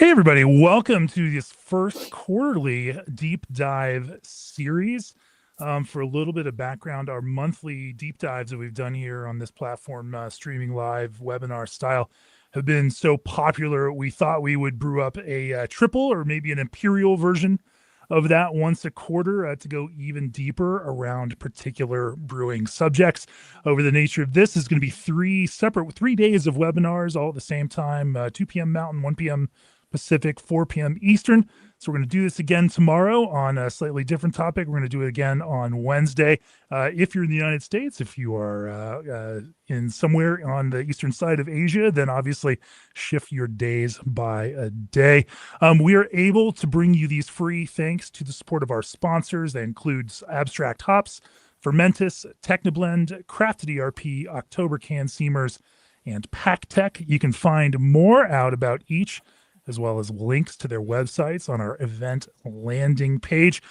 Hey, everybody. Welcome to this first quarterly deep dive series. For a little bit of background, our monthly deep dives that we've done here on this platform, streaming live webinar style, have been so popular. We thought we would brew up a triple or maybe an imperial version of that once a quarter to go even deeper around particular brewing subjects. Over the nature of this is going to be three days of webinars all at the same time, 2 p.m. Mountain, 1 p.m. Pacific, 4 p.m. Eastern. So we're going to do this again tomorrow on a slightly different topic. We're going to do it again on Wednesday. If you're in the United States, if you are in somewhere on the eastern side of Asia, then obviously shift your days by a day. We are able to bring you these free thanks to the support of our sponsors. That includes Abstract Hops, Fermentis, TechniBlend, Crafted ERP, Oktober Can Seamers, and PakTech. You can find more out about each, as well as links to their websites on our event landing page.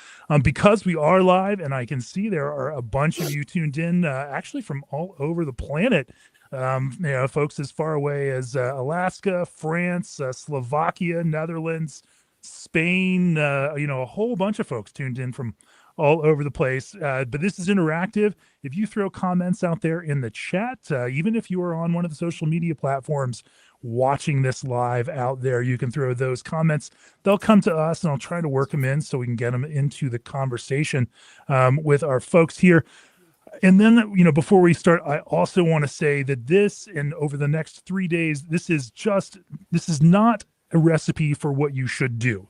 Because we are live, and I can see there are a bunch of you tuned in, actually from all over the planet. Folks as far away as Alaska, France, Slovakia, Netherlands, Spain, a whole bunch of folks tuned in from all over the place. But this is interactive. If you throw comments out there in the chat, even if you are on one of the social media platforms watching this live out there, you can throw those comments. They'll come to us and I'll try to work them in so we can get them into the conversation with our folks here. And then, before we start, I also want to say that this, and over the next 3 days, this is not a recipe for what you should do.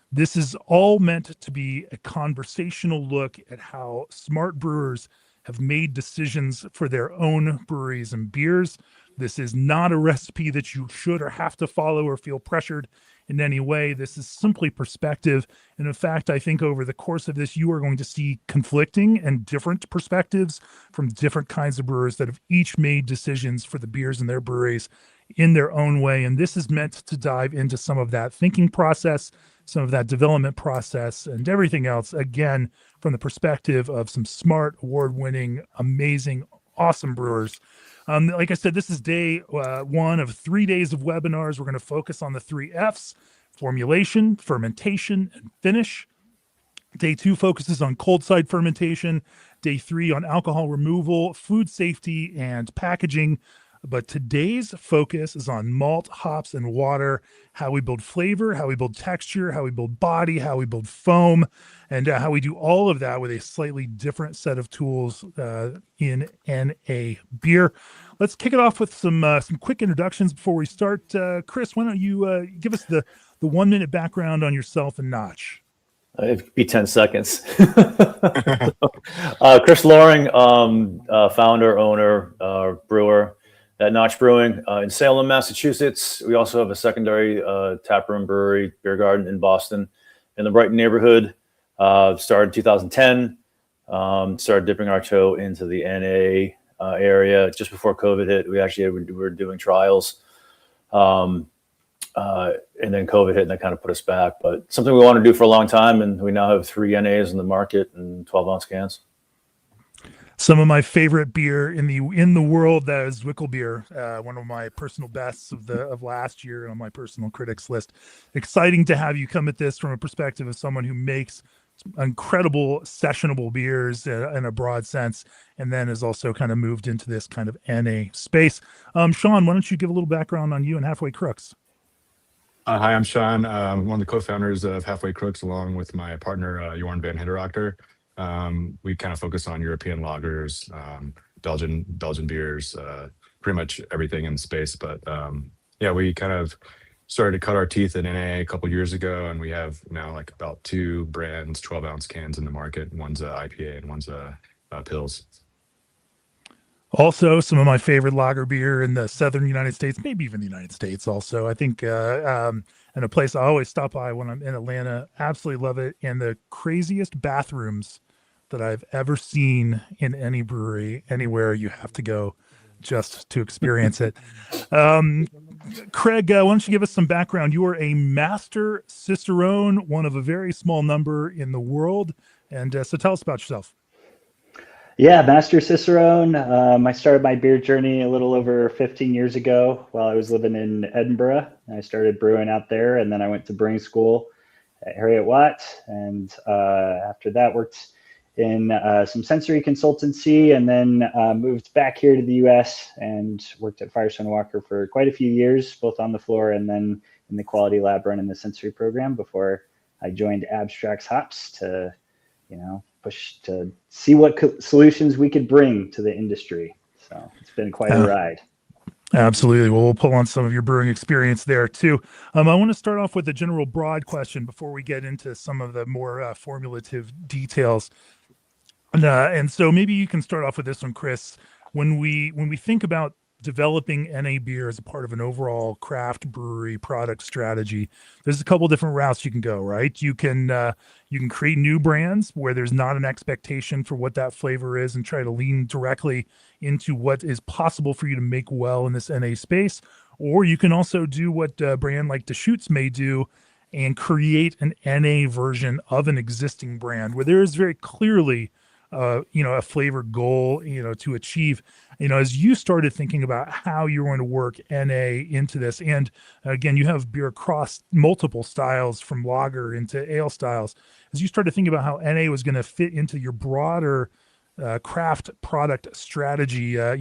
This is all meant to be a conversational look at how smart brewers have made decisions for their own breweries and beers. This is not a recipe that you should or have to follow or feel pressured in any way. This is simply perspective. And in fact, I think over the course of this, you are going to see conflicting and different perspectives from different kinds of brewers that have each made decisions for the beers in their breweries in their own way. And this is meant to dive into some of that thinking process, some of that development process, and everything else, again, from the perspective of some smart, award-winning, amazing, awesome brewers. Like I said, this is day one of 3 days of webinars. We're going to focus on the 3 Fs: formulation, fermentation, and finish. Day 2 focuses on cold side fermentation. Day 3 on alcohol removal, food safety, and packaging. But today's focus is on malt, hops, and water, how we build flavor, how we build texture, how we build body, how we build foam, and how we do all of that with a slightly different set of tools in NA beer. Let's kick it off with some quick introductions before we start. Chris, why don't you give us the 1 minute background on yourself and Notch? It'd be 10 seconds. Chris Lohring, founder, owner, brewer at Notch Brewing in Salem, Massachusetts. We also have a secondary taproom brewery, beer garden in Boston, in the Brighton neighborhood. Started in 2010. Started dipping our toe into the NA area just before COVID hit. We were doing trials, and then COVID hit, and that kind of put us back. But something we wanted to do for a long time, and we now have 3 NAs in the market in 12-ounce cans. Some of my favorite beer in the world, that is Zwickel beer, one of my personal bests of last year on my personal critics list. Exciting to have you come at this from a perspective of someone who makes incredible sessionable beers in a broad sense, and then has also kind of moved into this kind of NA space. Shawn, why don't you give a little background on you and Halfway Crooks? Hi, I'm Shawn. I'm one of the co-founders of Halfway Crooks, along with my partner, Jorn van Hitteracter. We kind of focus on European lagers, Belgian beers, pretty much everything in the space. But we kind of started to cut our teeth in NA a couple years ago, and we have now like about 2 brands, 12-ounce cans in the market. One's a IPA and one's a Pils. Also, some of my favorite lager beer in the southern United States, maybe even the United States also. I think, and a place I always stop by when I'm in Atlanta, absolutely love it. And the craziest bathrooms that I've ever seen in any brewery, anywhere you have to go just to experience it. Craig, why don't you give us some background? You are a master Cicerone, one of a very small number in the world. And so tell us about yourself. Yeah, Master Cicerone. I started my beer journey a little over 15 years ago while I was living in Edinburgh. I started brewing out there, and then I went to brewing school at Harriet Watt, and after that worked in some sensory consultancy, and then moved back here to the U.S. and worked at Firestone Walker for quite a few years, both on the floor and then in the quality lab running the sensory program before I joined Abstrax Hops to, push to see what solutions we could bring to the industry. So it's been quite a ride. Absolutely. Well, we'll pull on some of your brewing experience there too. I want to start off with a general broad question before we get into some of the more formulative details. And so maybe you can start off with this one, Chris. When we think about developing NA beer as a part of an overall craft brewery product strategy, there's a couple different routes you can go, right? You can create new brands where there's not an expectation for what that flavor is and try to lean directly into what is possible for you to make well in this NA space. Or you can also do what a brand like Deschutes may do and create an NA version of an existing brand where there is very clearly a flavor goal, to achieve, as you started thinking about how you're going to work NA into this. And again, you have beer across multiple styles from lager into ale styles. As you started thinking about how NA was going to fit into your broader craft product strategy, tell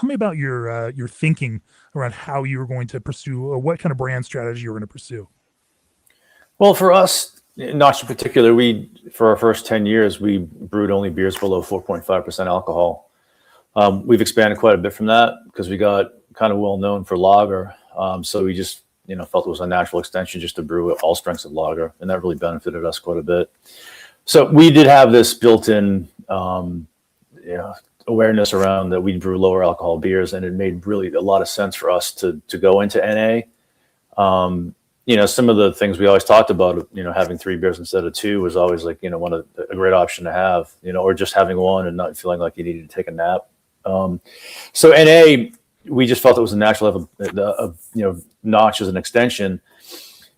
me about your thinking around how you were going to pursue, what kind of brand strategy you were going to pursue. Well, for us, Notch in particular, for our first 10 years, we brewed only beers below 4.5% alcohol. We've expanded quite a bit from that because we got kind of well known for lager. So we just, felt it was a natural extension just to brew all strengths of lager, and that really benefited us quite a bit. So we did have this built-in, awareness around that we brew lower alcohol beers, and it made really a lot of sense for us to go into NA. Some of the things we always talked about, having 3 beers instead of 2 was always like, a great option to have, or just having one and not feeling like you needed to take a nap. So NA, we just felt it was a natural level, Notch as an extension.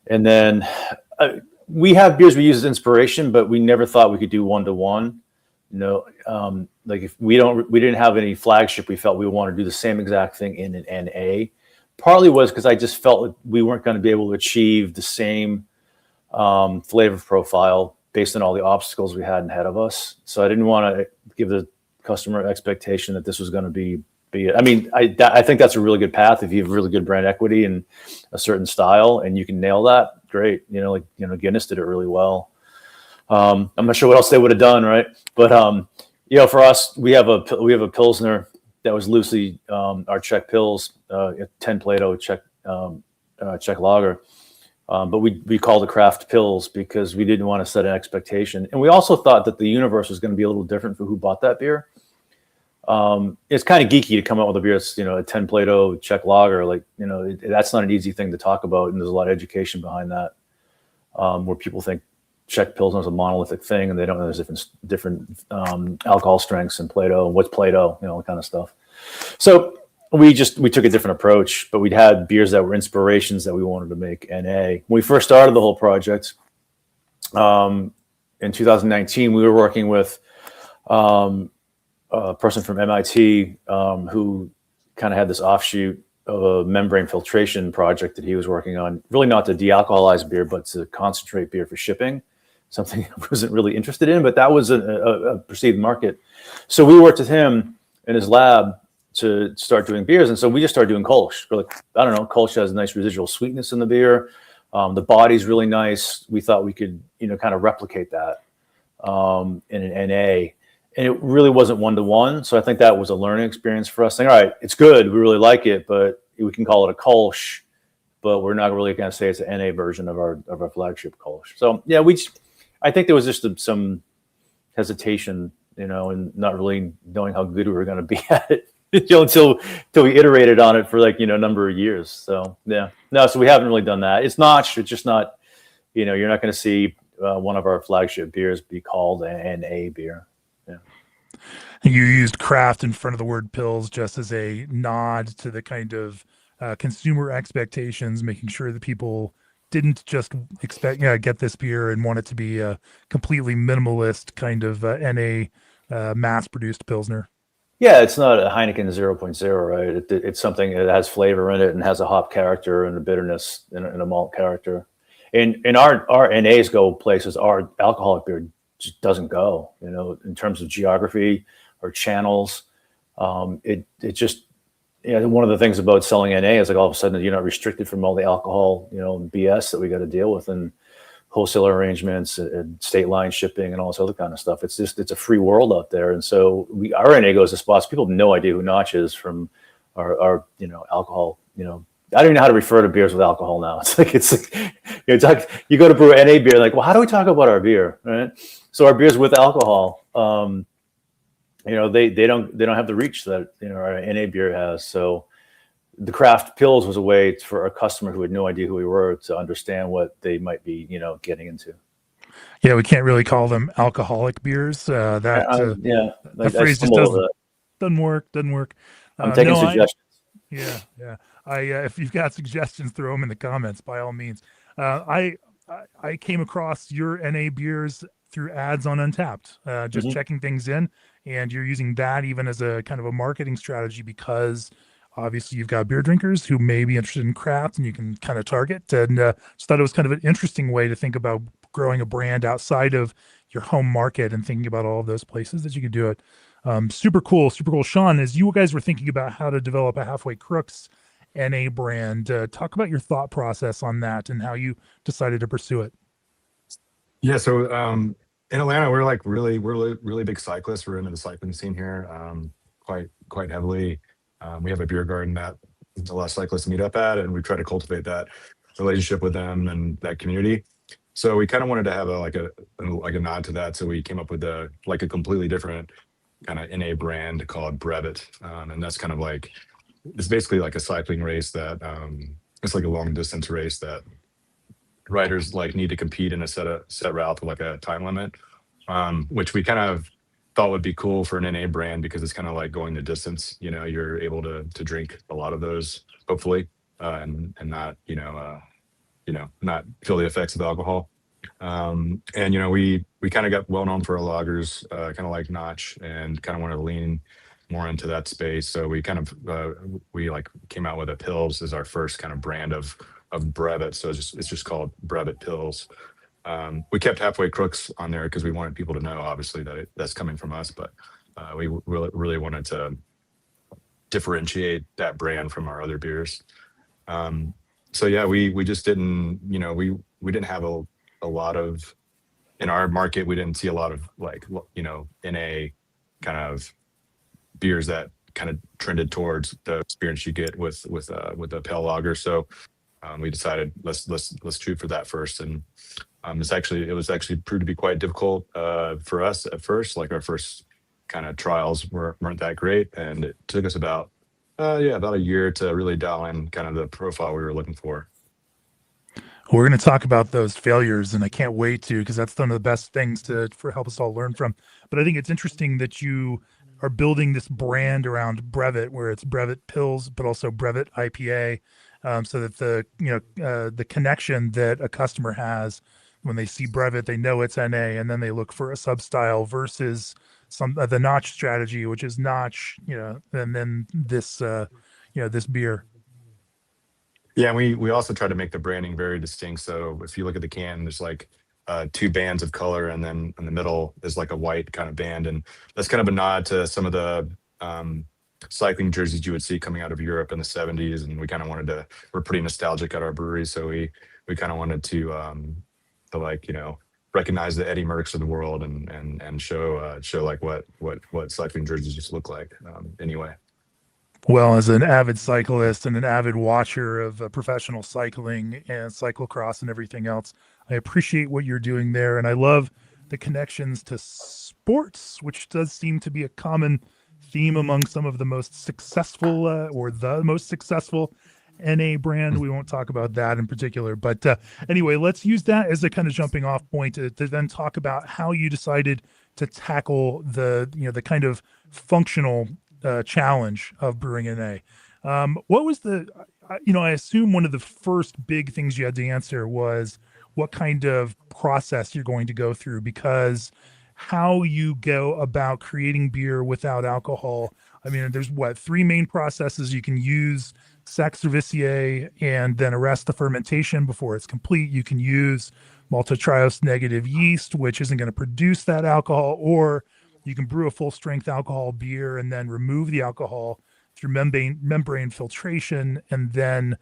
And then we have beers we use as inspiration, but we never thought we could do 1-to-1. Like if we didn't have any flagship, we felt we wanted to do the same exact thing in an NA. Partly was because I just felt like we weren't going to be able to achieve the same flavor profile based on all the obstacles we had ahead of us. So I didn't want to give the customer expectation that this was going to be it. I mean, I think that's a really good path. If you have really good brand equity and a certain style and you can nail that, great. Guinness did it really well. I'm not sure what else they would have done, right? But for us, we have a Pilsner that was loosely our Czech Pils, 10 Plato Czech lager. But we called it Craft Pils because we didn't want to set an expectation. And we also thought that the universe was going to be a little different for who bought that beer. It's kind of geeky to come out with a beer that's, a 10 Plato Czech lager. Like, that's not an easy thing to talk about. And there's a lot of education behind that, where people think Czech Pilsner is a monolithic thing, and they don't know there's different alcohol strengths and Plato, and what's Plato, all kind of stuff. So we took a different approach, but we'd had beers that were inspirations that we wanted to make NA. When we first started the whole project, in 2019, we were working with a person from MIT who kind of had this offshoot of a membrane filtration project that he was working on, really not to de-alcoholize beer, but to concentrate beer for shipping. Something I wasn't really interested in, but that was a perceived market. So we worked with him in his lab to start doing beers. And so we just started doing Kolsch. We're like, I don't know, Kolsch has a nice residual sweetness in the beer. The body's really nice. We thought we could, kind of replicate that in an NA. And it really wasn't 1-to-1. So I think that was a learning experience for us. Saying, all right, it's good. We really like it, but we can call it a Kolsch, but we're not really going to say it's an NA version of our flagship Kolsch. So yeah, I think there was just some hesitation, and not really knowing how good we were going to be at it, until we iterated on it for a number of years. So yeah, no, so we haven't really done that. It's just not, you're not going to see one of our flagship beers be called an NA beer. Yeah. You used craft in front of the word pills just as a nod to the kind of consumer expectations, making sure that people didn't just expect, get this beer and want it to be a completely minimalist kind of NA mass-produced Pilsner. Yeah, it's not a Heineken 0.0, right? It's something that has flavor in it and has a hop character and a bitterness and a malt character. And our NAs go places our alcoholic beer just doesn't go, in terms of geography or channels. It just, one of the things about selling NA is like all of a sudden you're not restricted from all the alcohol, BS that we got to deal with and wholesaler arrangements and state line shipping and all this other kind of stuff. It's a free world out there. And so our NA goes to spots. People have no idea who Notch is from our alcohol, I don't even know how to refer to beers with alcohol now. It's like you go to brew NA beer, like, well, how do we talk about our beer, right? So our beers with alcohol, they don't have the reach that our NA beer has. So the craft pills was a way for a customer who had no idea who we were to understand what they might be, getting into. Yeah, we can't really call them alcoholic beers. That phrase just doesn't work. I'm taking suggestions. Yeah. If you've got suggestions, throw them in the comments by all means. I came across your NA beers through ads on Untapped, just checking things in, and you're using that even as a kind of a marketing strategy because obviously you've got beer drinkers who may be interested in craft and you can kind of target. And just thought it was kind of an interesting way to think about growing a brand outside of your home market and thinking about all of those places that you could do it. Super cool. Shawn, as you guys were thinking about how to develop a Halfway Crooks NA brand, talk about your thought process on that and how you decided to pursue it. Yeah, so in Atlanta, we're like really big cyclists. We're into the cycling scene here, quite heavily. We have a beer garden that a lot of cyclists meet up at, and we try to cultivate that relationship with them and that community. So we kind of wanted to have a nod to that. So we came up with a completely different kind of NA brand called Brevet, and that's kind of like it's basically like a cycling race that it's like a long distance race that riders like need to compete in a set route with like a time limit, which we kind of thought would be cool for an NA brand because it's kind of like going the distance. You're able to drink a lot of those, hopefully, and not not feel the effects of alcohol. And we kind of got well known for our lagers, kind of like Notch, and kind of wanted to lean more into that space. So we kind of we came out with a Pils as our first kind of brand of Brevet. So it's just called Brevet Pils. We kept Halfway Crooks on there because we wanted people to know, obviously, that that's coming from us. But we really wanted to differentiate that brand from our other beers. So yeah, we just didn't, we didn't have a lot of, in our market, we didn't see a lot of NA kind of beers that kind of trended towards the experience you get with a pale lager. So we decided let's shoot for that first. And it was actually proved to be quite difficult for us at first. Like our first kind of trials weren't that great, and it took us about a year to really dial in kind of the profile we were looking for. We're going to talk about those failures, and I can't wait to, because that's one of the best things for help us all learn from. But I think it's interesting that you are building this brand around Brevet, where it's Brevet Pils, but also Brevet IPA, so that the connection that a customer has when they see Brevet, they know it's NA, and then they look for a sub-style versus the Notch strategy, which is Notch, and then this this beer. Yeah, we also try to make the branding very distinct. So if you look at the can, there's like two bands of color, and then in the middle is like a white kind of band, and that's kind of a nod to some of the cycling jerseys you would see coming out of Europe in the 70s. And we kind of we're pretty nostalgic at our brewery, so we kind of wanted to recognize the Eddie Merckx of the world and show like what cycling jerseys used to look like anyway. Well, as an avid cyclist and an avid watcher of professional cycling and cyclocross and everything else, I appreciate what you're doing there. And I love the connections to sports, which does seem to be a common theme among some of the most successful or the most successful NA brand. We won't talk about that in particular. But anyway, let's use that as a kind of jumping off point to then talk about how you decided to tackle the kind of functional challenge of brewing NA. What was I assume one of the first big things you had to answer was what kind of process you're going to go through, because how you go about creating beer without alcohol. I mean, there's three main processes you can use: Saxervicier, and then arrest the fermentation before it's complete. You can use maltotriose negative yeast, which isn't going to produce that alcohol, or you can brew a full strength alcohol beer and then remove the alcohol through membrane filtration, and then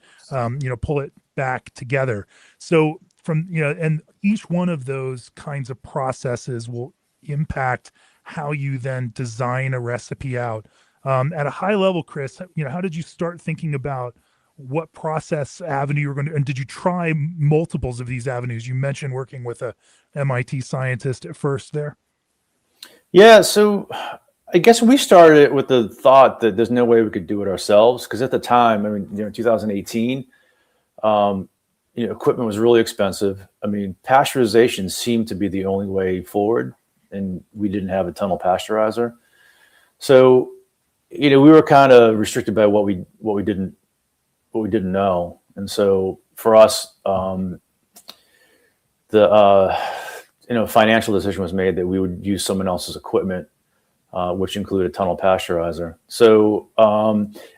pull it back together. So and each one of those kinds of processes will impact how you then design a recipe out. At a high level, Chris, how did you start thinking about what process avenue you were going to, and did you try multiples of these avenues? You mentioned working with a MIT scientist at first there. Yeah, so I guess we started it with the thought that there's no way we could do it ourselves, because at the time, I mean, 2018, equipment was really expensive. I mean, pasteurization seemed to be the only way forward, and we didn't have a tunnel pasteurizer. So, we were kind of restricted by what we didn't know. And so for us, financial decision was made that we would use someone else's equipment, which included a tunnel pasteurizer. So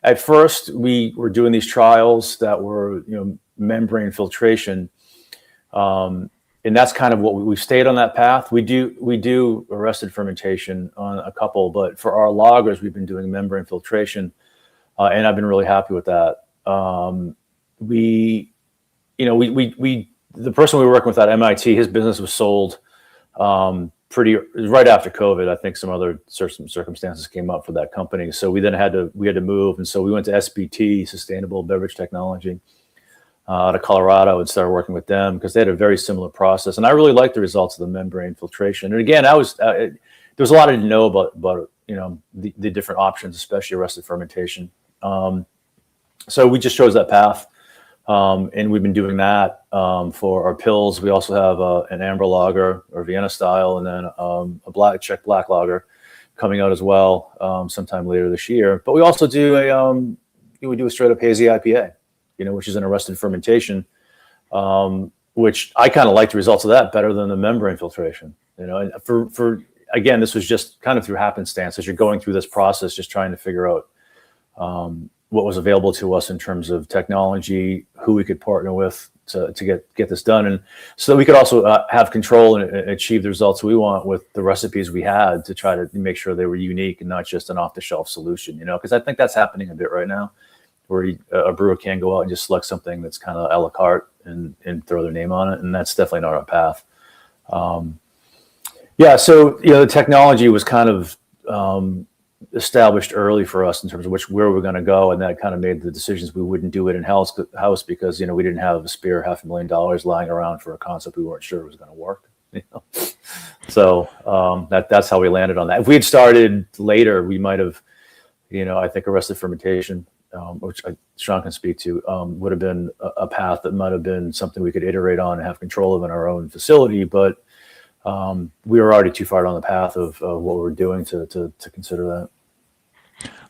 at first we were doing these trials that were, membrane filtration. And that's kind of what we've stayed on that path. We do arrested fermentation on a couple, but for our lagers, we've been doing membrane filtration. And I've been really happy with that. The person we were working with at MIT, his business was sold right after COVID. I think some other circumstances came up for that company. So we had to move. And so we went to SBT, Sustainable Beverage Technology, out of Colorado, and started working with them because they had a very similar process. And I really liked the results of the membrane filtration. And again, there was a lot I didn't know about the different options, especially arrested fermentation. So we just chose that path. And we've been doing that for our pills. We also have an amber lager or Vienna style, and then a Czech black lager coming out as well sometime later this year. But we also do a straight up hazy IPA, which is an arrested fermentation, which I kind of like the results of that better than the membrane filtration. And for again, this was just kind of through happenstance as you're going through this process, just trying to figure out what was available to us in terms of technology, who we could partner with to get this done, and so that we could also have control and achieve the results we want with the recipes we had, to try to make sure they were unique and not just an off-the-shelf solution. Because I think that's happening a bit right now, where a brewer can go out and just select something that's kind of a la carte and throw their name on it, and that's definitely not our path. So the technology was kind of established early for us in terms of where we're going to go, and that kind of made the decisions we wouldn't do it in-house because we didn't have a spare $500,000 lying around for a concept we weren't sure was going to work. So that's how we landed on that. If we had started later, we might have, I think arrested fermentation, which Shawn can speak to, would have been a path that might have been something we could iterate on and have control of in our own facility, but we were already too far down the path of what we're doing to consider that.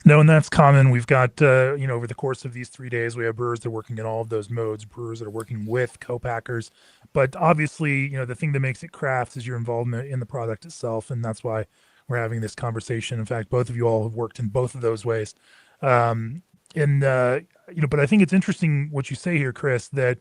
No, and that's common. We've got, over the course of these 3 days, we have brewers that are working in all of those modes, brewers that are working with co-packers. But obviously, the thing that makes it craft is your involvement in the product itself. And that's why we're having this conversation. In fact, both of you all have worked in both of those ways. But I think it's interesting what you say here, Chris, that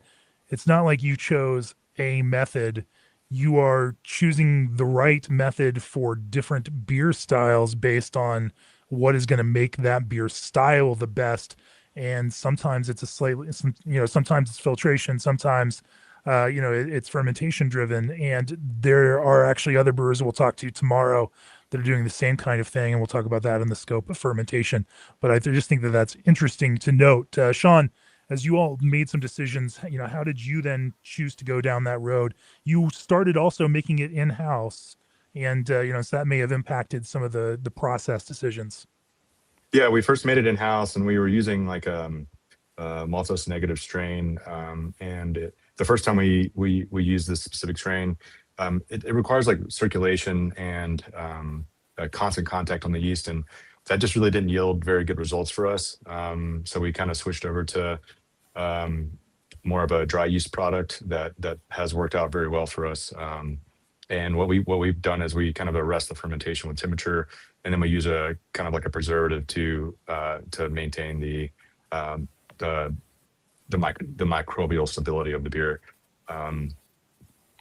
it's not like you chose a method. You are choosing the right method for different beer styles based on what is going to make that beer style the best. And sometimes it's sometimes it's filtration, sometimes, it's fermentation driven. And there are actually other brewers we'll talk to tomorrow that are doing the same kind of thing. And we'll talk about that in the scope of fermentation. But I just think that that's interesting to note. Shawn, as you all made some decisions, how did you then choose to go down that road? You started also making it in-house, and so that may have impacted some of the process decisions. Yeah, we first made it in-house, and we were using like a maltose negative strain. The first time we used this specific strain, it requires like circulation and a constant contact on the yeast, and that just really didn't yield very good results for us. So we kind of switched over to more of a dry yeast product that has worked out very well for us. And what we've done is we kind of arrest the fermentation with temperature, and then we use a kind of like a preservative to maintain the microbial stability of the beer,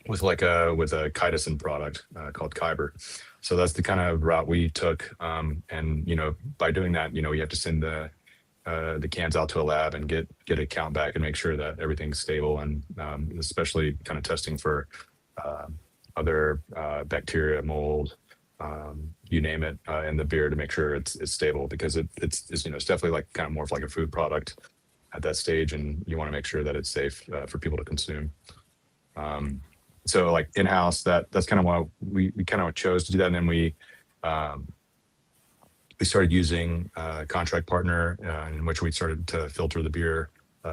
with a chitosan product called Kyber. So that's the kind of route we took, and by doing that, you have to send the cans out to a lab and get a count back and make sure that everything's stable, and especially kind of testing for other bacteria, mold, you name it, in the beer to make sure it's stable, because it's definitely like kind of more of like a food product at that stage, and you want to make sure that it's safe for people to consume. So like in-house, that's kind of why we kind of chose to do that. And then we started using a contract partner, in which we started to filter the beer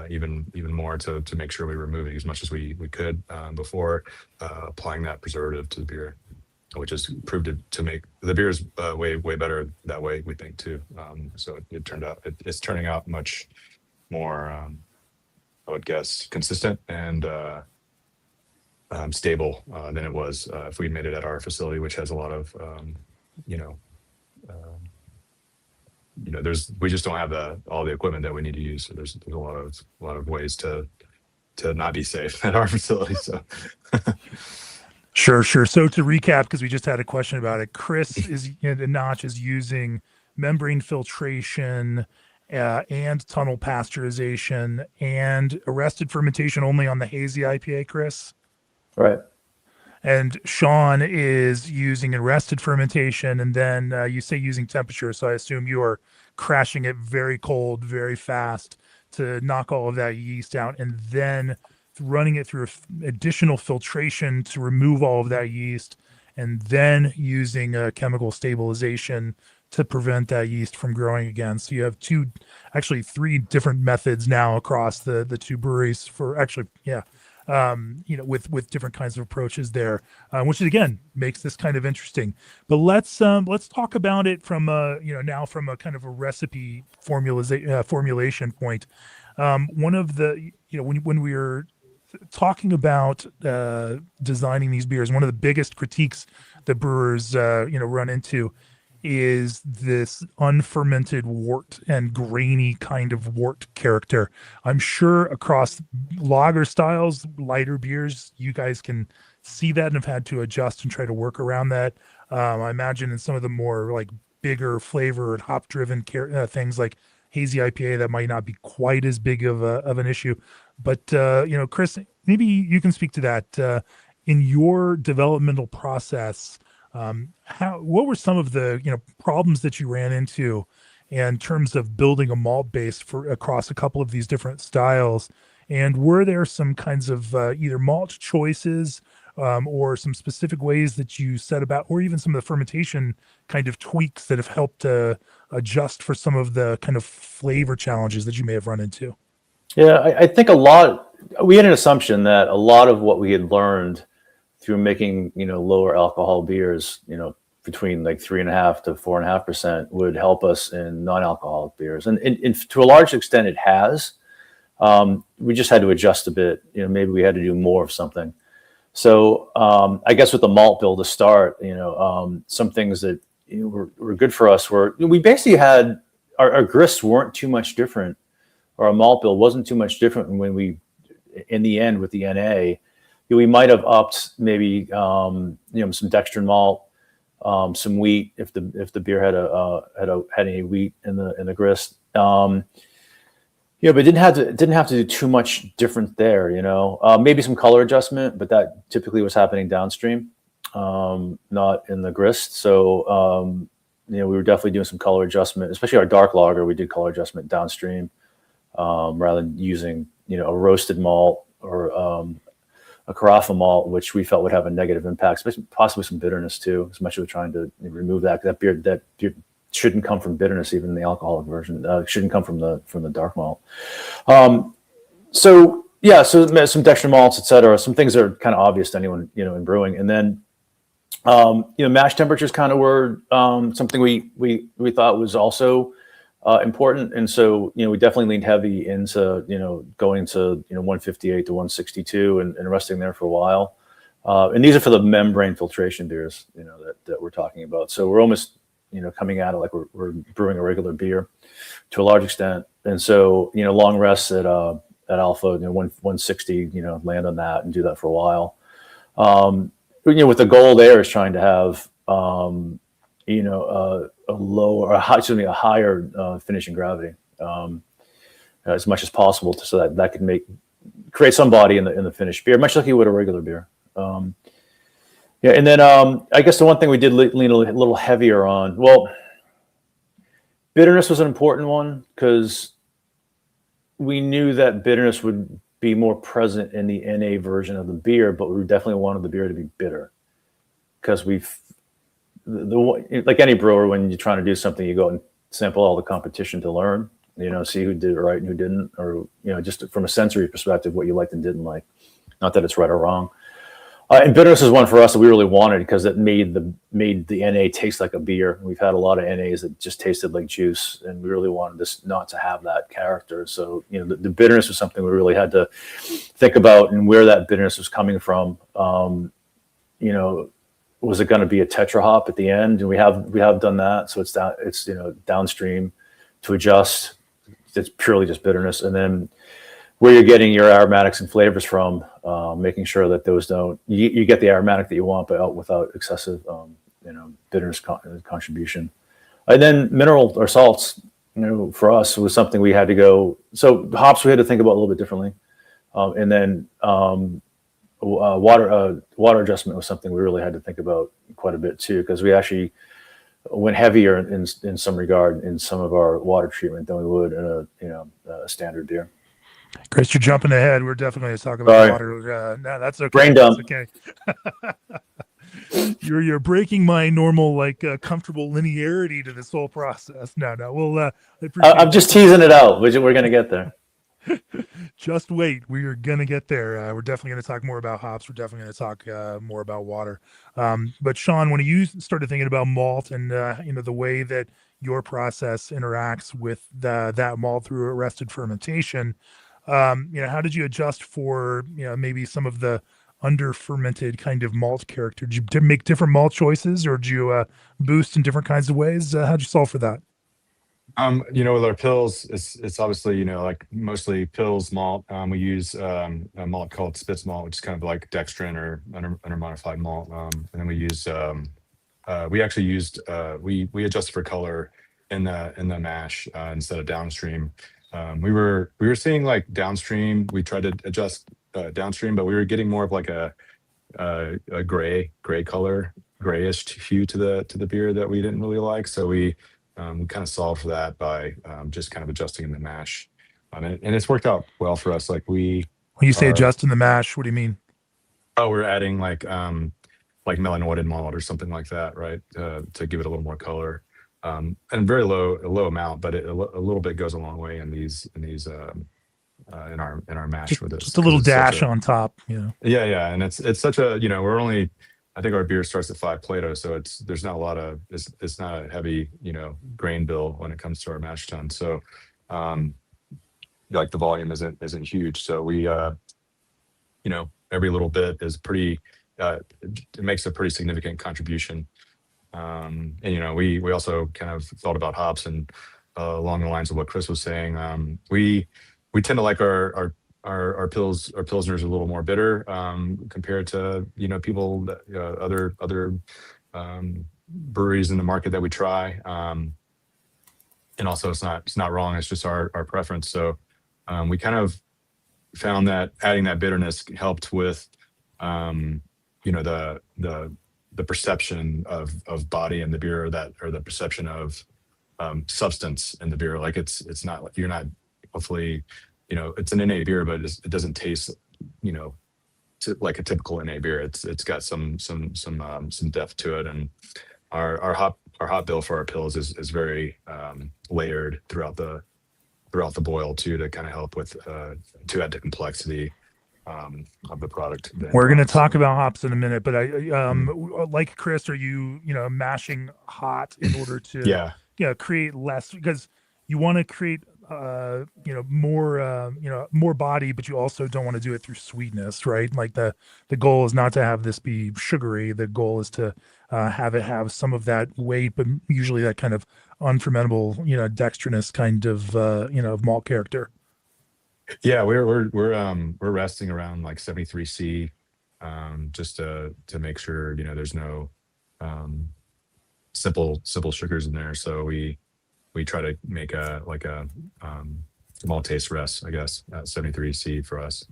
even more to make sure we were removing as much as we could before applying that preservative to the beer, which has proved to make the beers way better that way, we think, too. So it's turning out much more, I would guess, consistent and stable than it was if we made it at our facility, which has a lot of we just don't have all the equipment that we need to use. So there's a lot of ways to not be safe at our facility. So Sure. So to recap, because we just had a question about it, Chris is the Notch is using membrane filtration and tunnel pasteurization and arrested fermentation only on the hazy IPA, Chris. Right. And Shawn is using arrested fermentation, and then you say using temperature, so I assume you are crashing it very cold, very fast to knock all of that yeast out, and then running it through additional filtration to remove all of that yeast, and then using chemical stabilization to prevent that yeast from growing again. So you have three different methods now across the two breweries for with different kinds of approaches there, which again makes this kind of interesting. But let's talk about it from now from a kind of a recipe formulation point. One of the when we were talking about designing these beers, one of the biggest critiques that brewers run into is this unfermented wort and grainy kind of wort character. I'm sure across lager styles, lighter beers, you guys can see that and have had to adjust and try to work around that. I imagine in some of the more like bigger flavored hop driven things like hazy IPA, that might not be quite as big of an issue. But Chris, maybe you can speak to that in your developmental process. What were some of the problems that you ran into in terms of building a malt base across a couple of these different styles? And were there some kinds of either malt choices or some specific ways that you set about, or even some of the fermentation kind of tweaks that have helped adjust for some of the kind of flavor challenges that you may have run into? Yeah, I think we had an assumption that a lot of what we had learned through making, lower alcohol beers, between like 3.5% to 4.5% would help us in non-alcoholic beers. And to a large extent it has. We just had to adjust a bit. Maybe we had to do more of something. So I guess with the malt bill to start, some things that were good for us were, we basically had, our grists weren't too much different, or our malt bill wasn't too much different when we, in the end with the NA, we might have upped maybe some dextrin malt, some wheat if the beer had any wheat in the grist. But it didn't have to do too much different there. Maybe some color adjustment, but that typically was happening downstream, not in the grist. So we were definitely doing some color adjustment, especially our dark lager. We did color adjustment downstream rather than using a roasted malt or a carafa malt, which we felt would have a negative impact, possibly some bitterness too, as much as we're trying to remove that. That beer shouldn't come from bitterness, even in the alcoholic version. Shouldn't come from the dark malt. So some dextrin malts, etc. Some things that are kind of obvious to anyone, in brewing. And then, mash temperatures kind of were something we thought was also important. And so, we definitely leaned heavy into, going to, 158 to 162 and resting there for a while. And these are for the membrane filtration beers, that we're talking about. So we're almost, coming at it like we're brewing a regular beer to a large extent. And so, long rests at Alpha, 160, land on that and do that for a while. With the goal there is trying to have, a higher finishing gravity as much as possible, so that can create some body in the finished beer, much like you would a regular beer. And then I guess the one thing we did lean a little heavier on, well, bitterness was an important one because we knew that bitterness would be more present in the NA version of the beer, but we definitely wanted the beer to be bitter because like any brewer, when you're trying to do something, you go and sample all the competition to learn, see who did it right and who didn't, or, just from a sensory perspective, what you liked and didn't like. Not that it's right or wrong. And bitterness is one for us that we really wanted because it made the NA taste like a beer. We've had a lot of NAs that just tasted like juice, and we really wanted this not to have that character. So, the bitterness was something we really had to think about, and where that bitterness was coming from. Was it going to be a Tetra hop at the end? And we have done that. So it's downstream to adjust. It's purely just bitterness, and then where you're getting your aromatics and flavors from, making sure that those you get the aromatic that you want, but without excessive, bitterness contribution. And then mineral or salts, for us was something we had to go. So hops we had to think about a little bit differently, and then water adjustment was something we really had to think about quite a bit too, because we actually went heavier in some regard in some of our water treatment than we would in a standard beer. Chris, you're jumping ahead. We're definitely going to talk about water. No, that's okay. Brain dump. That's okay. You're breaking my normal, comfortable linearity to this whole process. No, we'll. I'm just teasing it out. We're going to get there. Just wait. We are going to get there. We're definitely going to talk more about hops. We're definitely going to talk more about water. But Shawn, when you started thinking about malt and the way that your process interacts with that malt through arrested fermentation. How did you adjust for, maybe some of the under fermented kind of malt character? Did you make different malt choices, or did you boost in different kinds of ways? How'd you solve for that? With our pills, it's obviously, mostly pills malt. We use a malt called Spitz malt, which is kind of like dextrin or undermodified malt. And then we use, we adjusted for color in the mash instead of downstream. We were seeing like downstream. We tried to adjust downstream, but we were getting more of like a gray color, grayish hue to the beer that we didn't really like. So we kind of solved for that by just kind of adjusting in the mash, and it's worked out well for us. When you say adjust in the mash, what do you mean? Oh, we're adding like melanoided malt or something like that, right? To give it a little more color. And very low amount, but a little bit goes a long way in our mash with it. Just a little dash on top, Yeah, and it's such a we're only, I think our beer starts at 5 Plato, so there's not a lot of it's not a heavy grain bill when it comes to our mash tun. So the volume isn't huge. So we every little bit is pretty. It makes a pretty significant contribution. And we also kind of thought about hops and along the lines of what Chris was saying. We tend to like our pilsners a little more bitter compared to people that, other breweries in the market that we try. And also it's not wrong. It's just our preference. So we kind of found that adding that bitterness helped with the perception of body in the beer, or the perception of substance in the beer. Like it's not like you're not, hopefully, it's an NA beer, but it doesn't taste, like a typical NA beer. It's got some depth to it, and our hop bill for our pills is very layered throughout the boil too, to kind of help with to add to complexity of the product. We're going to talk about hops in a minute, but like Chris, are you mashing hot in order to create less, because you want to create more body, but you also don't want to do it through sweetness, right? Like the goal is not to have this be sugary. The goal is to have it have some of that weight, but usually that kind of unfermentable, dextrinous kind of malt character. Yeah, we're resting around like 73C, just to make sure there's no simple sugars in there. So we try to make a small taste rest, I guess, at 73C for us.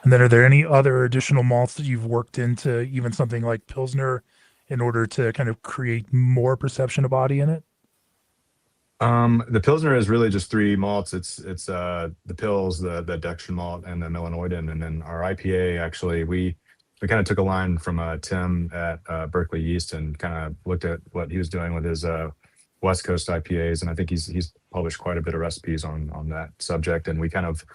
And then are there any other additional malts that you've worked into even something like Pilsner in order to kind of create more perception of body in it? The Pilsner is really just 3 malts. It's the Pils, the dextrin malt, and the melanoidin. And then our IPA, actually, we kind of took a line from Tim at Berkeley Yeast and kind of looked at what he was doing with his West Coast IPAs, and I think he's published quite a bit of recipes on that subject. And we kind of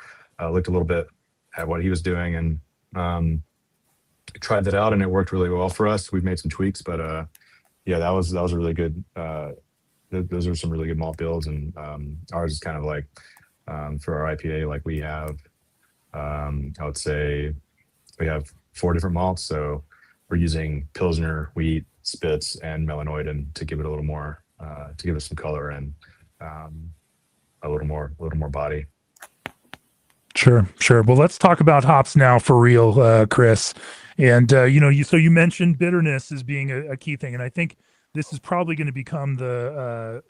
looked a little bit at what he was doing and tried that out, and it worked really well for us. We've made some tweaks, but yeah, that was a really good. Those are some really good malt builds, and ours is kind of like for our IPA, like we have, I would say, we have 4 different malts. So we're using Pilsner, wheat, Spitz, and melanoidin to give it a little more. To give us some color and a little more body. Sure. Well, let's talk about hops now for real, Chris. And you mentioned bitterness as being a key thing, and I think this is probably going to become the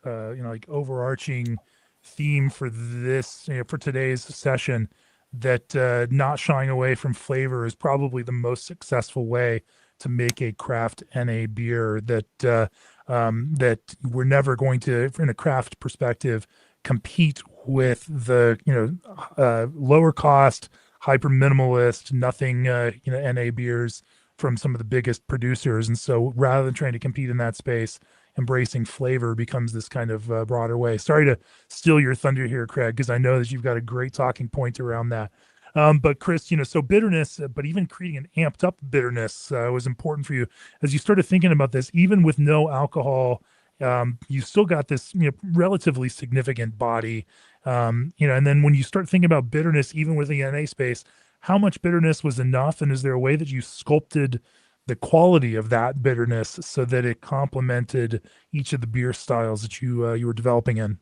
like overarching theme for this for today's session. That not shying away from flavor is probably the most successful way to make a craft NA beer. That we're never going to, in a craft perspective, compete with the lower cost, hyper minimalist, nothing NA beers from some of the biggest producers. And so rather than trying to compete in that space, embracing flavor becomes this kind of broader way. Sorry to steal your thunder here, Craig, because I know that you've got a great talking point around that. But Chris, so bitterness, but even creating an amped up bitterness was important for you. As you started thinking about this, even with no alcohol, you still got this relatively significant body. And then when you start thinking about bitterness, even with the NA space, how much bitterness was enough? And is there a way that you sculpted the quality of that bitterness so that it complemented each of the beer styles that you were developing in?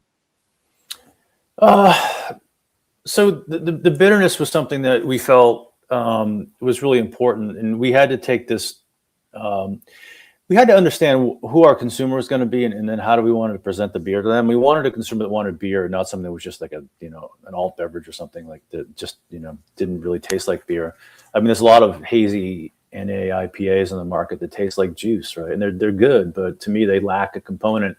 So the bitterness was something that we felt was really important, and we had to take this. We had to understand who our consumer was going to be, and then how do we want to present the beer to them. We wanted a consumer that wanted beer, not something that was just like an alt beverage or something like that. Just didn't really taste like beer. I mean, there's a lot of hazy NA IPAs on the market that taste like juice, right? And they're good, but to me, they lack a component.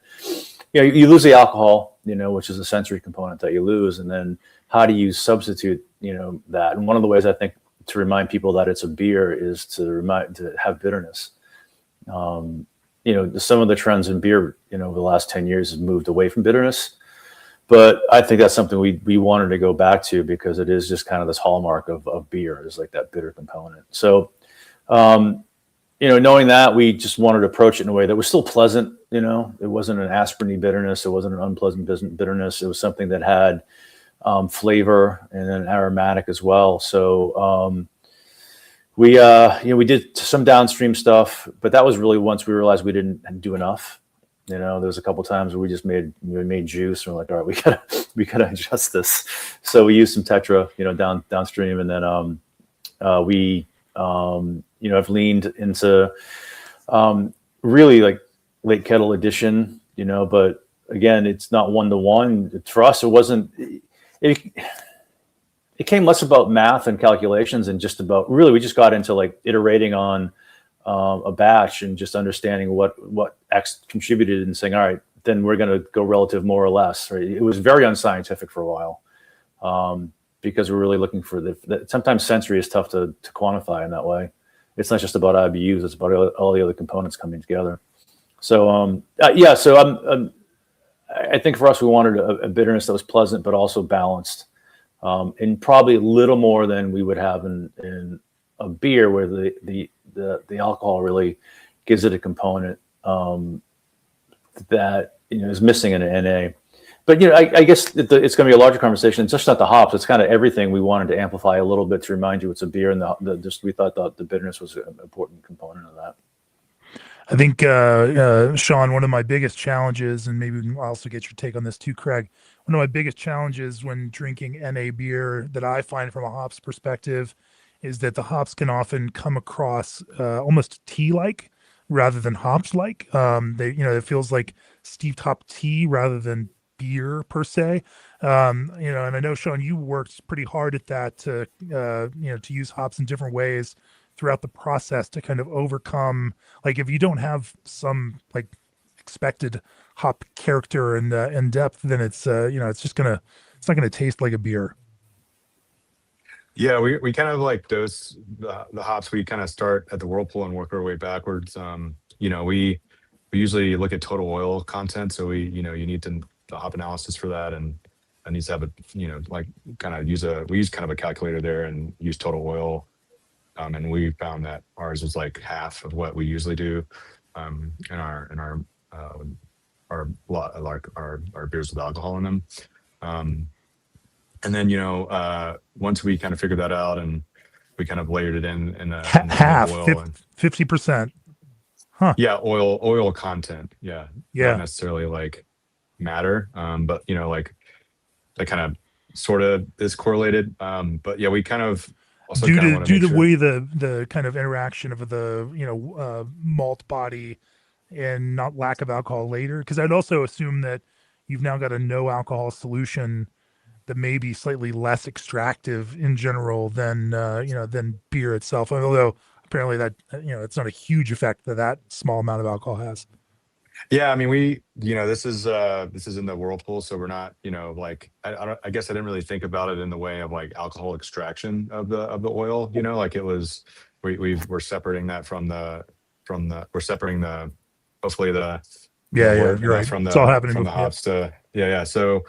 You lose the alcohol, which is a sensory component that you lose, and then how do you substitute, that? And one of the ways I think to remind people that it's a beer is to have bitterness. Some of the trends in beer, over the last 10 years has moved away from bitterness, but I think that's something we wanted to go back to because it is just kind of this hallmark of beer is like that bitter component. So, knowing that, we just wanted to approach it in a way that was still pleasant. It wasn't an aspirin-y bitterness. It wasn't an unpleasant bitterness. It was something that had flavor and then aromatic as well. So we did some downstream stuff, but that was really once we realized we didn't do enough. There was a couple times where we just made juice, and we're like, all right, we gotta adjust this. So we used some Tetra, downstream, and then we have leaned into really like late kettle addition, but again, it's not 1-to-1. For us, it wasn't. It came less about math and calculations and just about we just got into like iterating on a batch and just understanding what X contributed and saying, all right, then we're going to go relative more or less. Right? It was very unscientific for a while because we're really looking for sometimes sensory is tough to quantify in that way. It's not just about IBUs; it's about all the other components coming together. So I think for us, we wanted a bitterness that was pleasant but also balanced, and probably a little more than we would have in a beer, where the alcohol really gives it a component that is missing in an NA. But I guess it's going to be a larger conversation. It's just not the hops; it's kind of everything we wanted to amplify a little bit to remind you it's a beer, and we thought the bitterness was an important component of that. I think, Shawn, one of my biggest challenges, and maybe we can also get your take on this too, Craig. One of my biggest challenges when drinking NA beer that I find from a hops perspective is that the hops can often come across almost tea-like rather than hops-like. It feels like steeped hop tea rather than beer per se. And I know, Shawn, you worked pretty hard at that to use hops in different ways throughout the process to kind of overcome, like, if you don't have some like expected hop character and depth, then it's it's not gonna taste like a beer. Yeah, we kind of like those the hops. We kind of start at the whirlpool and work our way backwards. We usually look at total oil content, so you need the hop analysis for that, and it needs to have we use kind of a calculator there and use total oil. And we found that ours was like half of what we usually do in our beers with alcohol in them. And then once we kind of figured that out and we kind of layered it in Half, oil and 50%. Huh. yeah, oil content. Yeah. Yeah. Not necessarily like matter, but like that kind of sort of is correlated. But yeah, we kind of also due kind of to the way the kind of interaction of the malt body and not lack of alcohol later, because I'd also assume that you've now got a no alcohol solution that may be slightly less extractive in general than than beer itself, although apparently that it's not a huge effect that small amount of alcohol has. Yeah, I mean, this is in the whirlpool, so we're not, like I guess I didn't really think about it in the way of like alcohol extraction of the oil, like it was we're separating that we're separating the hopefully the you're right, from it's all happening from the hops to so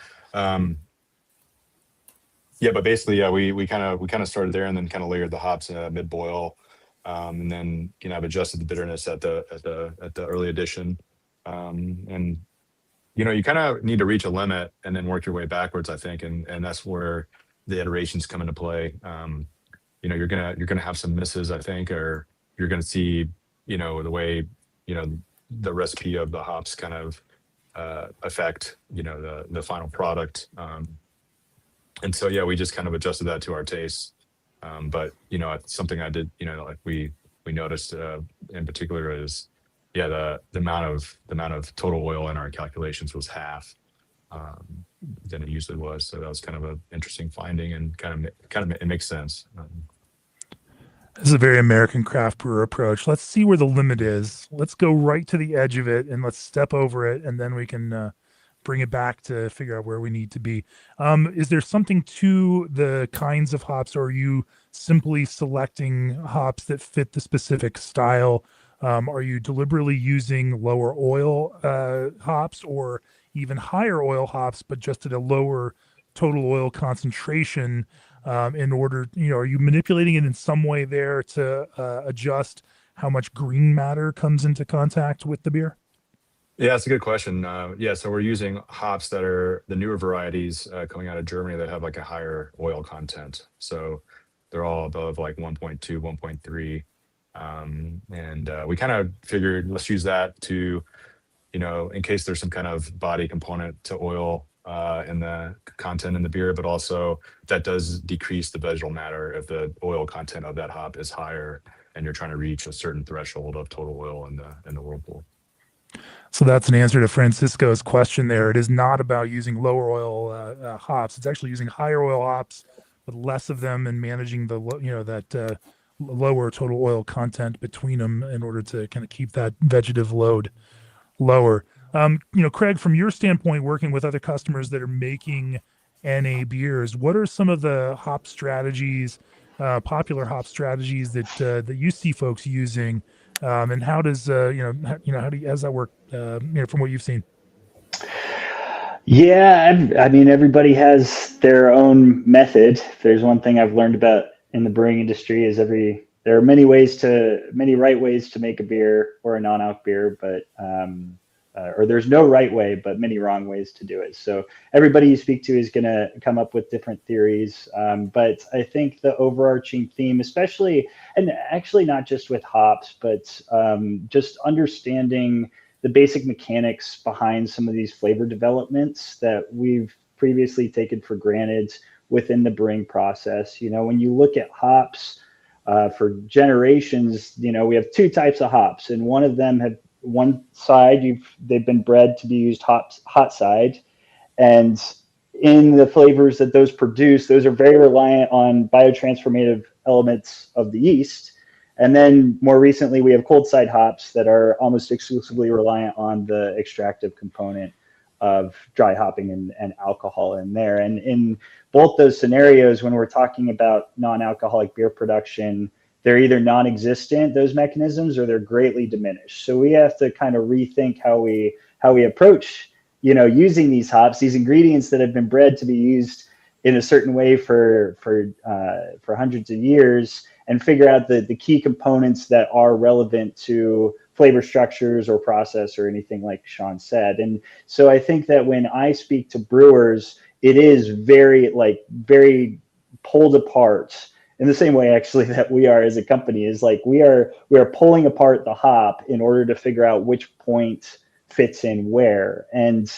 but basically we kind of started there and then kind of layered the hops mid boil, and then I've adjusted the bitterness at the early addition. And you kind of need to reach a limit and then work your way backwards, I think, and that's where the iterations come into play. You're gonna have some misses, I think, or you're gonna see the way the recipe of the hops kind of affect the final product. And so we just kind of adjusted that to our taste. But it's something I did like we noticed in particular is the amount of total oil in our calculations was half than it usually was. So that was kind of an interesting finding, and kind of it makes sense. This is a very American craft brewer approach. Let's see where the limit is. Let's go right to the edge of it and let's step over it, and then we can bring it back to figure out where we need to be. Is there something to the kinds of hops, or are you simply selecting hops that fit the specific style? Are you deliberately using lower oil hops, or even higher oil hops, but just at a lower total oil concentration in order, are you manipulating it in some way there to adjust how much green matter comes into contact with the beer? Yeah, that's a good question. So we're using hops that are the newer varieties coming out of Germany that have like a higher oil content. So they're all above like 1.2, 1.3. And we kind of figured let's use that to, in case there's some kind of body component to oil in the content in the beer, but also that does decrease the vegetal matter if the oil content of that hop is higher and you're trying to reach a certain threshold of total oil in the whirlpool. So that's an answer to Francisco's question there. It is not about using lower oil hops. It's actually using higher oil hops with less of them and managing the lower total oil content between them in order to kind of keep that vegetative load lower. Craig, from your standpoint, working with other customers that are making NA beers, what are some of the hop strategies, popular hop strategies that you see folks using, and how does how's that work? From what you've seen. Yeah, I mean, everybody has their own method. If there's one thing I've learned about in the brewing industry is there are many right ways to make a beer or a non-alc beer, but or there's no right way, but many wrong ways to do it. So everybody you speak to is going to come up with different theories. But I think the overarching theme, especially, and actually not just with hops, but just understanding the basic mechanics behind some of these flavor developments that we've previously taken for granted within the brewing process. You know, when you look at hops for generations, you know, we have two types of hops, and one of them have one side, they've been bred to be used hot side, and in the flavors that those produce, those are very reliant on biotransformative elements of the yeast. And then more recently, we have cold side hops that are almost exclusively reliant on the extractive component of dry hopping and alcohol in there. And in both those scenarios, when we're talking about non-alcoholic beer production, they're either non-existent, those mechanisms, or they're greatly diminished. So we have to kind of rethink how we approach, you know, using these hops, these ingredients that have been bred to be used in a certain way for hundreds of years, and figure out the key components that are relevant to flavor structures or process or anything like Shawn said. And so I think that when I speak to brewers, it is very pulled apart in the same way actually that we are as a company. Is like we are pulling apart the hop in order to figure out which point fits in where, and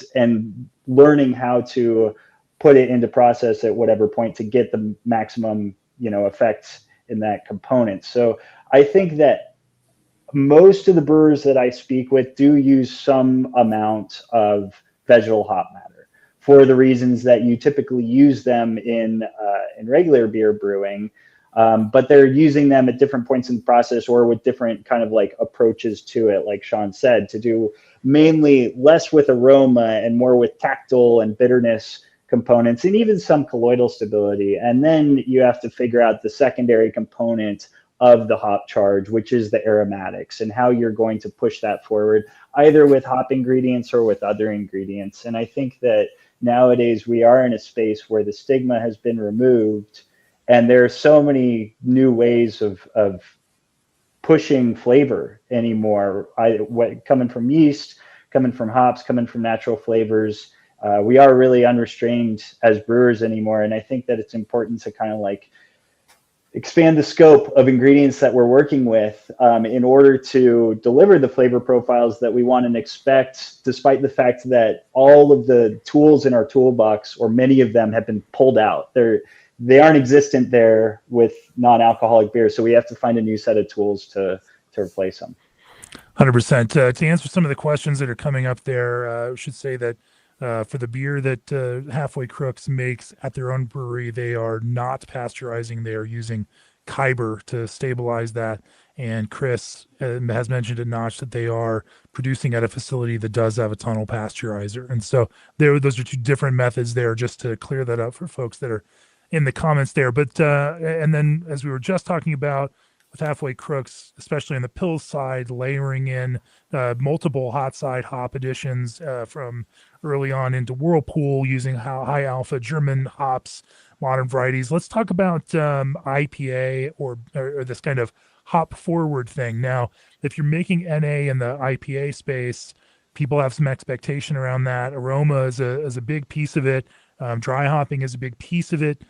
learning how to put it into process at whatever point to get the maximum, you know, effects in that component. So I think that most of the brewers that I speak with do use some amount of vegetal hop matter for the reasons that you typically use them in regular beer brewing, but they're using them at different points in the process or with different kind of like approaches to it, like Shawn said, to do mainly less with aroma and more with tactile and bitterness components, and even some colloidal stability. And then you have to figure out the secondary component of the hop charge, which is the aromatics, and how you're going to push that forward, either with hop ingredients or with other ingredients. And I think that nowadays we are in a space where the stigma has been removed, and there are so many new ways of pushing flavor anymore, coming from yeast, coming from hops, coming from natural flavors. We are really unrestrained as brewers anymore. And I think that it's important to kind of like expand the scope of ingredients that we're working with in order to deliver the flavor profiles that we want and expect, despite the fact that all of the tools in our toolbox, or many of them, have been pulled out. They aren't existent there with non-alcoholic beer. So we have to find a new set of tools to replace them. 100%. To answer some of the questions that are coming up there, I should say that for the beer that Halfway Crooks makes at their own brewery, they are not pasteurizing. They are using Kyber to stabilize that. And Chris has mentioned at Notch that they are producing at a facility that does have a tunnel pasteurizer. And so those are two different methods there, just to clear that up for folks that are in the comments there. But and then, as we were just talking about with Halfway Crooks, especially on the pill side, layering in multiple hot side hop additions from early on into Whirlpool, using high alpha German hops, modern varieties. Let's talk about IPA or this kind of hop forward thing. Now, if you're making NA in the IPA space, people have some expectation around that. Aroma is a big piece of it. Dry hopping is a big piece of it.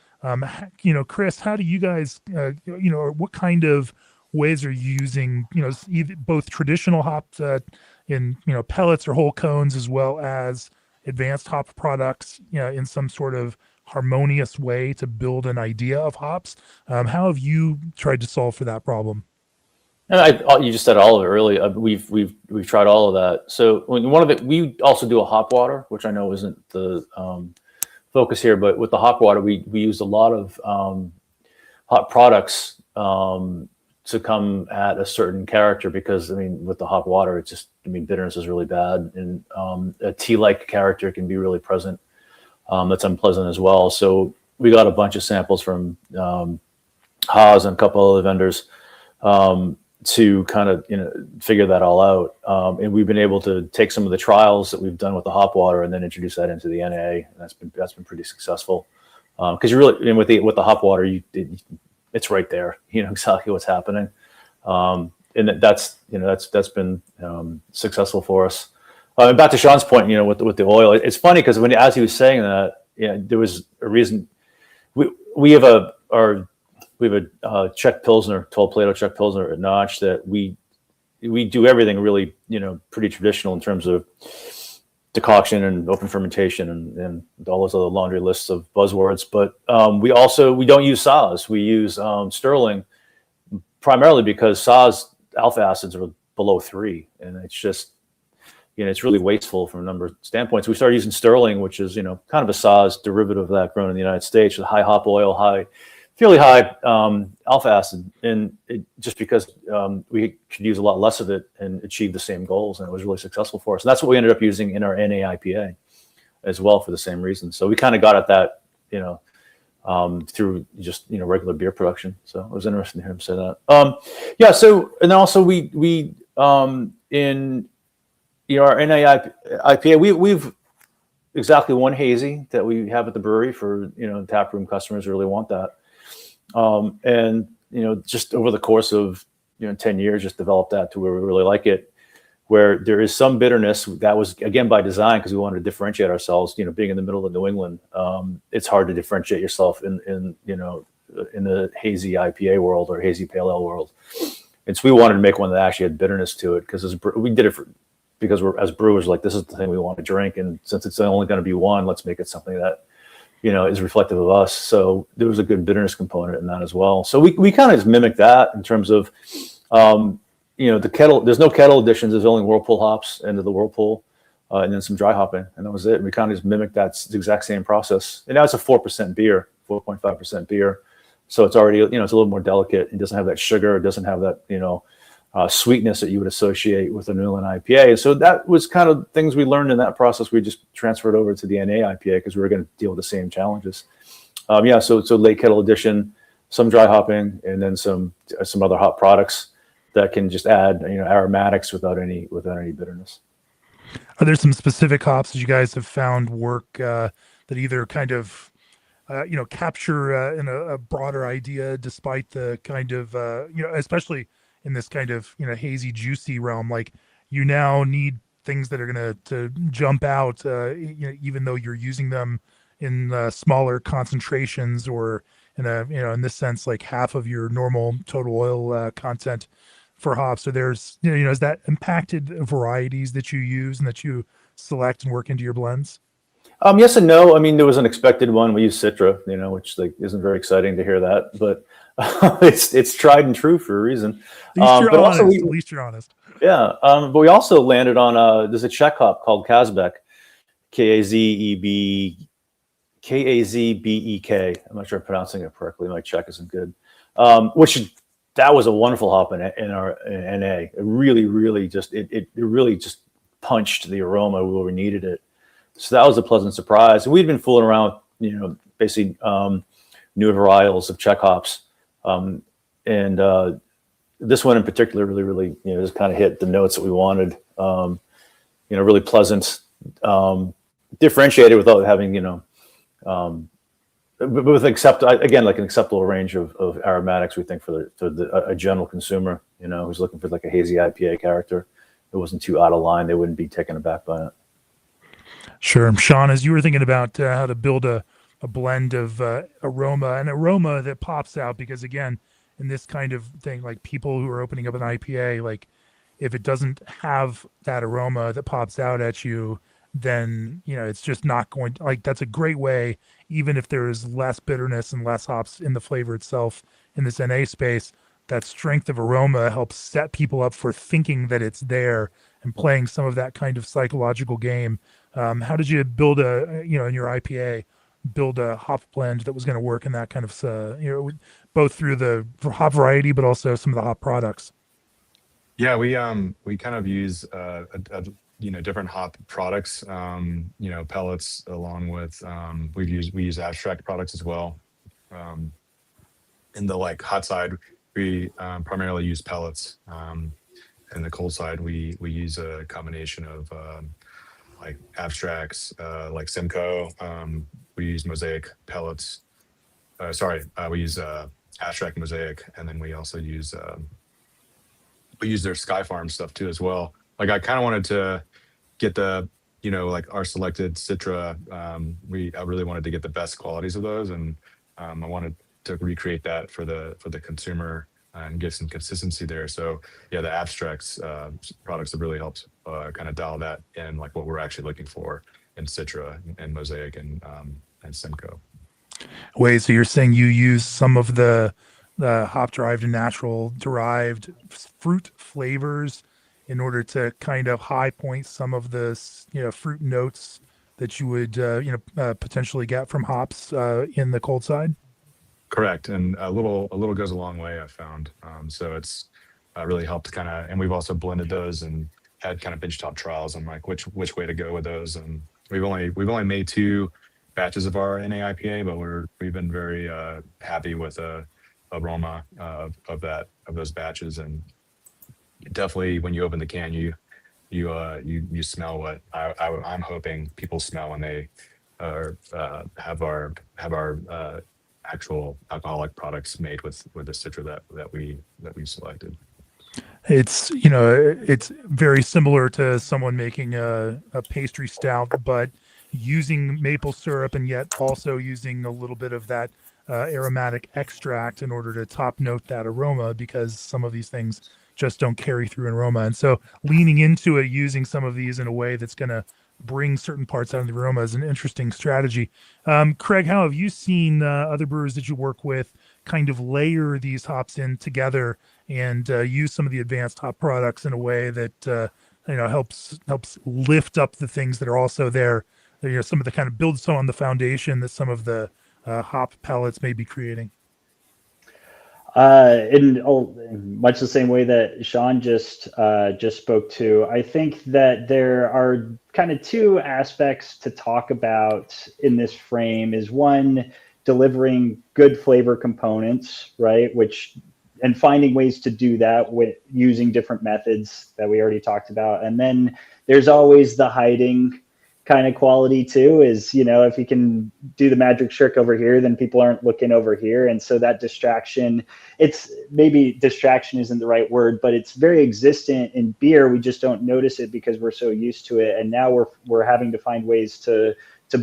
You know, Chris, how do you guys, you know, what kind of ways are you using, you know, both traditional hops in, you know, pellets or whole cones, as well as advanced hop products, you know, in some sort of harmonious way to build an idea of hops? How have you tried to solve for that problem? And you just said all of it. Really, we've tried all of that. So we also do a hop water, which I know isn't the focus here, but with the hop water, we used a lot of hop products to come at a certain character, because I mean, with the hop water, it's just, I mean, bitterness is really bad, and a tea-like character can be really present. That's unpleasant as well. So we got a bunch of samples from Haas and a couple other vendors to kind of, you know, figure that all out. And we've been able to take some of the trials that we've done with the hop water and then introduce that into the NA. And that's been pretty successful. Because you really, I mean, with the hop water, it's right there. You know exactly what's happening. And that's been successful for us. Back to Shawn's point, with the oil, it's funny because as he was saying that, there was a reason. We have a Czech Pilsner, 12 Plato Czech Pilsner at Notch that we do everything really, pretty traditional in terms of decoction and open fermentation and all those other laundry lists of buzzwords. But we don't use Saaz. We use Sterling primarily because Saaz alpha acids are below 3, and it's just, it's really wasteful from a number of standpoints. We started using Sterling, which is, kind of a Saaz derivative of that grown in the United States with high hop oil, fairly high alpha acid, and just because we could use a lot less of it and achieve the same goals, and it was really successful for us. And that's what we ended up using in our NA IPA as well for the same reason. So we kind of got at that, through just regular beer production. So it was interesting to hear him say that. So and then also we in our NA IPA we've exactly one hazy that we have at the brewery for taproom customers who really want that. And just over the course of 10 years, just developed that to where we really like it, where there is some bitterness that was again by design because we wanted to differentiate ourselves. Being in the middle of New England, it's hard to differentiate yourself in the hazy IPA world or hazy pale ale world. And so we wanted to make one that actually had bitterness to it because we did it because we're as brewers, like, this is the thing we want to drink, and since it's only going to be one, let's make it something that is reflective of us. So there was a good bitterness component in that as well. So we kind of just mimic that in terms of, the kettle. There's no kettle additions. There's only Whirlpool hops into the Whirlpool, and then some dry hopping, and that was it. And we kind of just mimicked that exact same process. And now it's a 4% beer, 4.5% beer. So it's already, it's a little more delicate. It doesn't have that sugar. It doesn't have that, sweetness that you would associate with a New England IPA. So that was kind of things we learned in that process. We just transferred over to the NA IPA because we were going to deal with the same challenges. So late kettle addition, some dry hopping, and then some other hop products that can just add aromatics without any bitterness. Are there some specific hops that you guys have found work that either kind of capture in a broader idea, despite the kind of especially in this kind of hazy, juicy realm, like you now need things that are going to jump out, even though you're using them in smaller concentrations, or in in this sense, like half of your normal total oil content for hops. So there's has that impacted varieties that you use and that you select and work into your blends? Yes and no. I mean, there was an expected one. We use Citra, which isn't very exciting to hear that, but it's tried and true for a reason. At least you're honest. Yeah. But we also landed on there's a Czech hop called Kazbek, Kazbek. I'm not sure I'm pronouncing it correctly. My Czech isn't good. That was a wonderful hop in our NA. It really, really it really just punched the aroma where we needed it. So that was a pleasant surprise. And we'd been fooling around, basically new varietals of Czech hops. And this one in particular really, really, just kind of hit the notes that we wanted. Really pleasant, differentiated without having, but with an acceptable range of aromatics, we think for a general consumer, who's looking for like a hazy IPA character. It wasn't too out of line. They wouldn't be taken aback by it. Sure. Shawn, as you were thinking about how to build a blend of aroma that pops out, because again, in this kind of thing, like people who are opening up an IPA, like if it doesn't have that aroma that pops out at you, then, it's just not going to, like, that's a great way, even if there's less bitterness and less hops in the flavor itself in this NA space, that strength of aroma helps set people up for thinking that it's there and playing some of that kind of psychological game. How did you build in your IPA, build a hop blend that was going to work in that kind of, both through the hop variety, but also some of the hop products? Yeah, we kind of use different hop products, pellets, along with we use Abstrax products as well. In the hot side, we primarily use pellets. In the cold side, we use a combination of Abstrax, like Simcoe. We use Mosaic pellets. We use Abstrax Mosaic, and then we also use their Sky Farm stuff too as well. I kind of wanted to get the, like our selected Citra. I really wanted to get the best qualities of those, and I wanted to recreate that for the consumer and get some consistency there. So yeah, the Abstrax products have really helped kind of dial that in, like what we're actually looking for in Citra and Mosaic and Simcoe. Wait, so you're saying you use some of the hop derived and natural derived fruit flavors in order to kind of high point some of the fruit notes that you would potentially get from hops in the cold side? Correct, and a little goes a long way, I've found. So it's really helped kind of, and we've also blended those and had kind of benchtop trials on like which way to go with those. And we've only made 2 batches of our NAIPA, but we've been very happy with the aroma of those batches. And definitely, when you open the can, you smell what I'm hoping people smell when they have our actual alcoholic products made with the Citra that we selected. It's it's very similar to someone making a pastry stout, but using maple syrup and yet also using a little bit of that aromatic extract in order to top note that aroma, because some of these things just don't carry through in aroma. And so leaning into it, using some of these in a way that's going to bring certain parts out of the aroma is an interesting strategy. Craig, how have you seen other brewers that you work with kind of layer these hops in together and use some of the advanced hop products in a way that helps lift up the things that are also there? Some of the kind of build some on the foundation that some of the hop pellets may be creating. In much the same way that Shawn just spoke to, I think that there are kind of 2 aspects to talk about in this frame. Is one, delivering good flavor components, right? And finding ways to do that with using different methods that we already talked about. And then there's always the hiding kind of quality too, is, if you can do the magic trick over here, then people aren't looking over here. And so that distraction, it's maybe distraction isn't the right word, but it's very existent in beer. We just don't notice it because we're so used to it. And now we're having to find ways to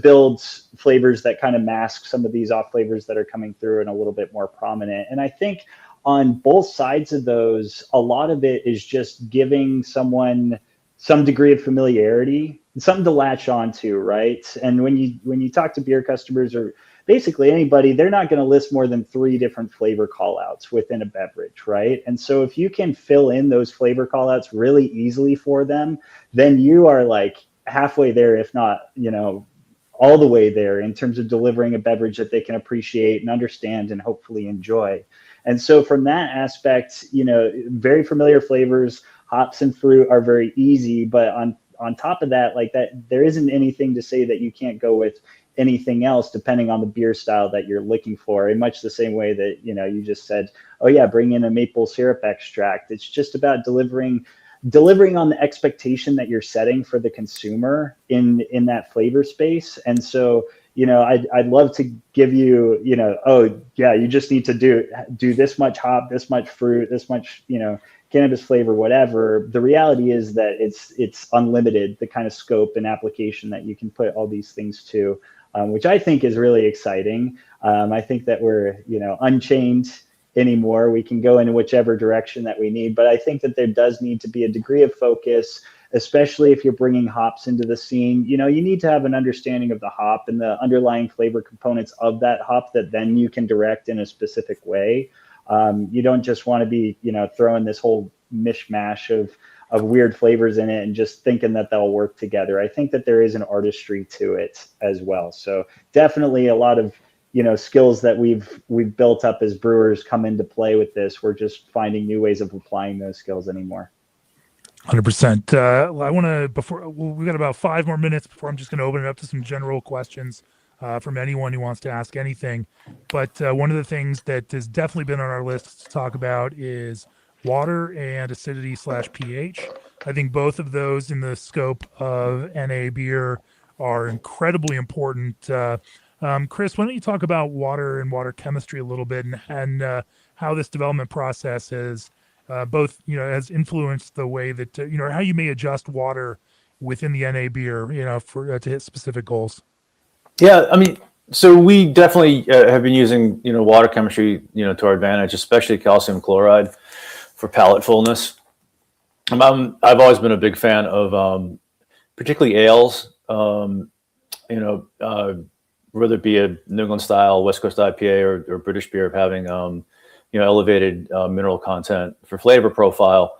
build flavors that kind of mask some of these off flavors that are coming through and a little bit more prominent. And I think on both sides of those, a lot of it is just giving someone some degree of familiarity, something to latch on to, right? And when you talk to beer customers or basically anybody, they're not going to list more than 3 different flavor callouts within a beverage, right? And so if you can fill in those flavor callouts really easily for them, then you are like halfway there, if not, all the way there in terms of delivering a beverage that they can appreciate and understand and hopefully enjoy. And so from that aspect, very familiar flavors, hops and fruit are very easy, but on top of that, like that, there isn't anything to say that you can't go with anything else depending on the beer style that you're looking for, in much the same way that, you just said, oh yeah, bring in a maple syrup extract. It's just about delivering on the expectation that you're setting for the consumer in that flavor space. And so, I'd love to give you, oh yeah, you just need to do this much hop, this much fruit, this much, cannabis flavor, whatever. The reality is that it's unlimited, the kind of scope and application that you can put all these things to, which I think is really exciting. I think that we're, unchained anymore. We can go in whichever direction that we need, but I think that there does need to be a degree of focus, especially if you're bringing hops into the scene. You need to have an understanding of the hop and the underlying flavor components of that hop that then you can direct in a specific way. You don't just want to be, throwing this whole mishmash of weird flavors in it and just thinking that they'll work together. I think that there is an artistry to it as well. So definitely a lot of, skills that we've built up as brewers come into play with this. We're just finding new ways of applying those skills anymore. 100%. I want to, we've got about 5 more minutes before I'm just going to open it up to some general questions from anyone who wants to ask anything. But one of the things that has definitely been on our list to talk about is water and acidity/pH. I think both of those in the scope of NA beer are incredibly important. Chris, why don't you talk about water and water chemistry a little bit and how this development process has both, has influenced the way that, how you may adjust water within the NA beer, for to hit specific goals? Yeah, I mean, so we definitely have been using, water chemistry, to our advantage, especially calcium chloride for palate fullness. I've always been a big fan of particularly ales, whether it be a New England style, West Coast IPA or British beer, of having, elevated mineral content for flavor profile.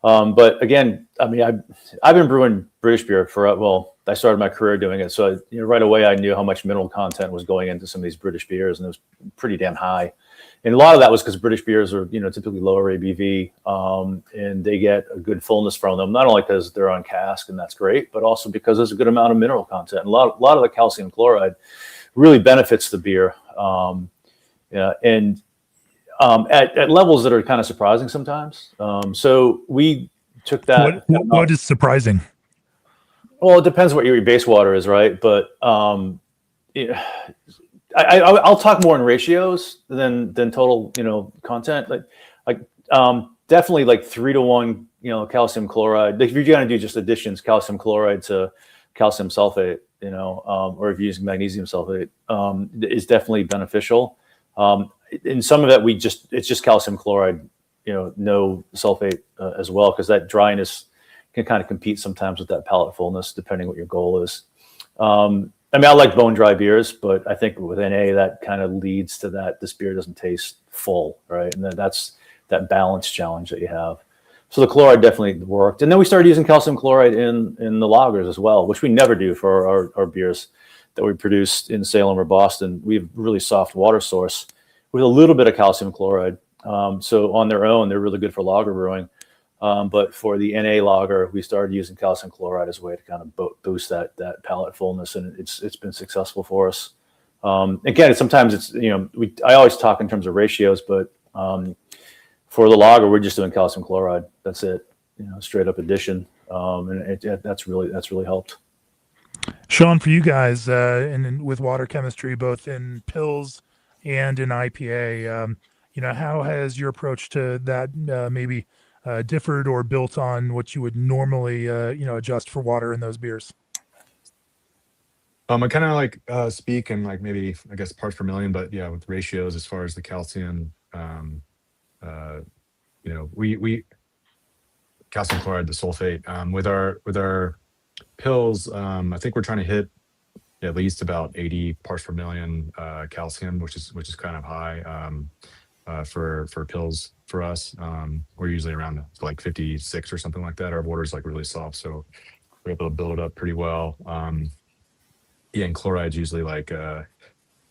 But again, I mean, I've been brewing British beer I started my career doing it. So, right away I knew how much mineral content was going into some of these British beers, and it was pretty damn high. And a lot of that was because British beers are, typically lower ABV, and they get a good fullness from them, not only because they're on cask and that's great, but also because there's a good amount of mineral content. And a lot of the calcium chloride really benefits the beer. At levels that are kind of surprising sometimes. So we took that. What is surprising? Well, it depends what your base water is, right? But I'll talk more in ratios than total, content. Definitely like 3-to-1, calcium chloride. Like if you're going to do just additions, calcium chloride to calcium sulfate, or if you're using magnesium sulfate, is definitely beneficial. In some of that, it's just calcium chloride, no sulfate as well, because that dryness can kind of compete sometimes with that palate fullness, depending what your goal is. I mean, I like bone dry beers, but I think with NA, that kind of leads to that this beer doesn't taste full, right? And then that's that balance challenge that you have. So the chloride definitely worked. And then we started using calcium chloride in the lagers as well, which we never do for our beers that we produce in Salem or Boston. We have really soft water source with a little bit of calcium chloride. So on their own, they're really good for lager brewing. But for the NA lager, we started using calcium chloride as a way to kind of boost that palate fullness, and it's been successful for us. Again, sometimes it's I always talk in terms of ratios, but for the lager, we're just doing calcium chloride. That's it, straight up addition, and that's really helped. Shawn, for you guys, and with water chemistry, both in pills and in IPA, how has your approach to that maybe differed or built on what you would normally, adjust for water in those beers? I kind of like speak in like maybe I guess parts per million, but yeah, with ratios as far as the calcium, we calcium chloride, the sulfate, with our pills, I think we're trying to hit at least about 80 parts per million calcium, which is kind of high for pills for us. We're usually around like 56 or something like that. Our water's like really soft, so we're able to build it up pretty well. And chloride's usually like 2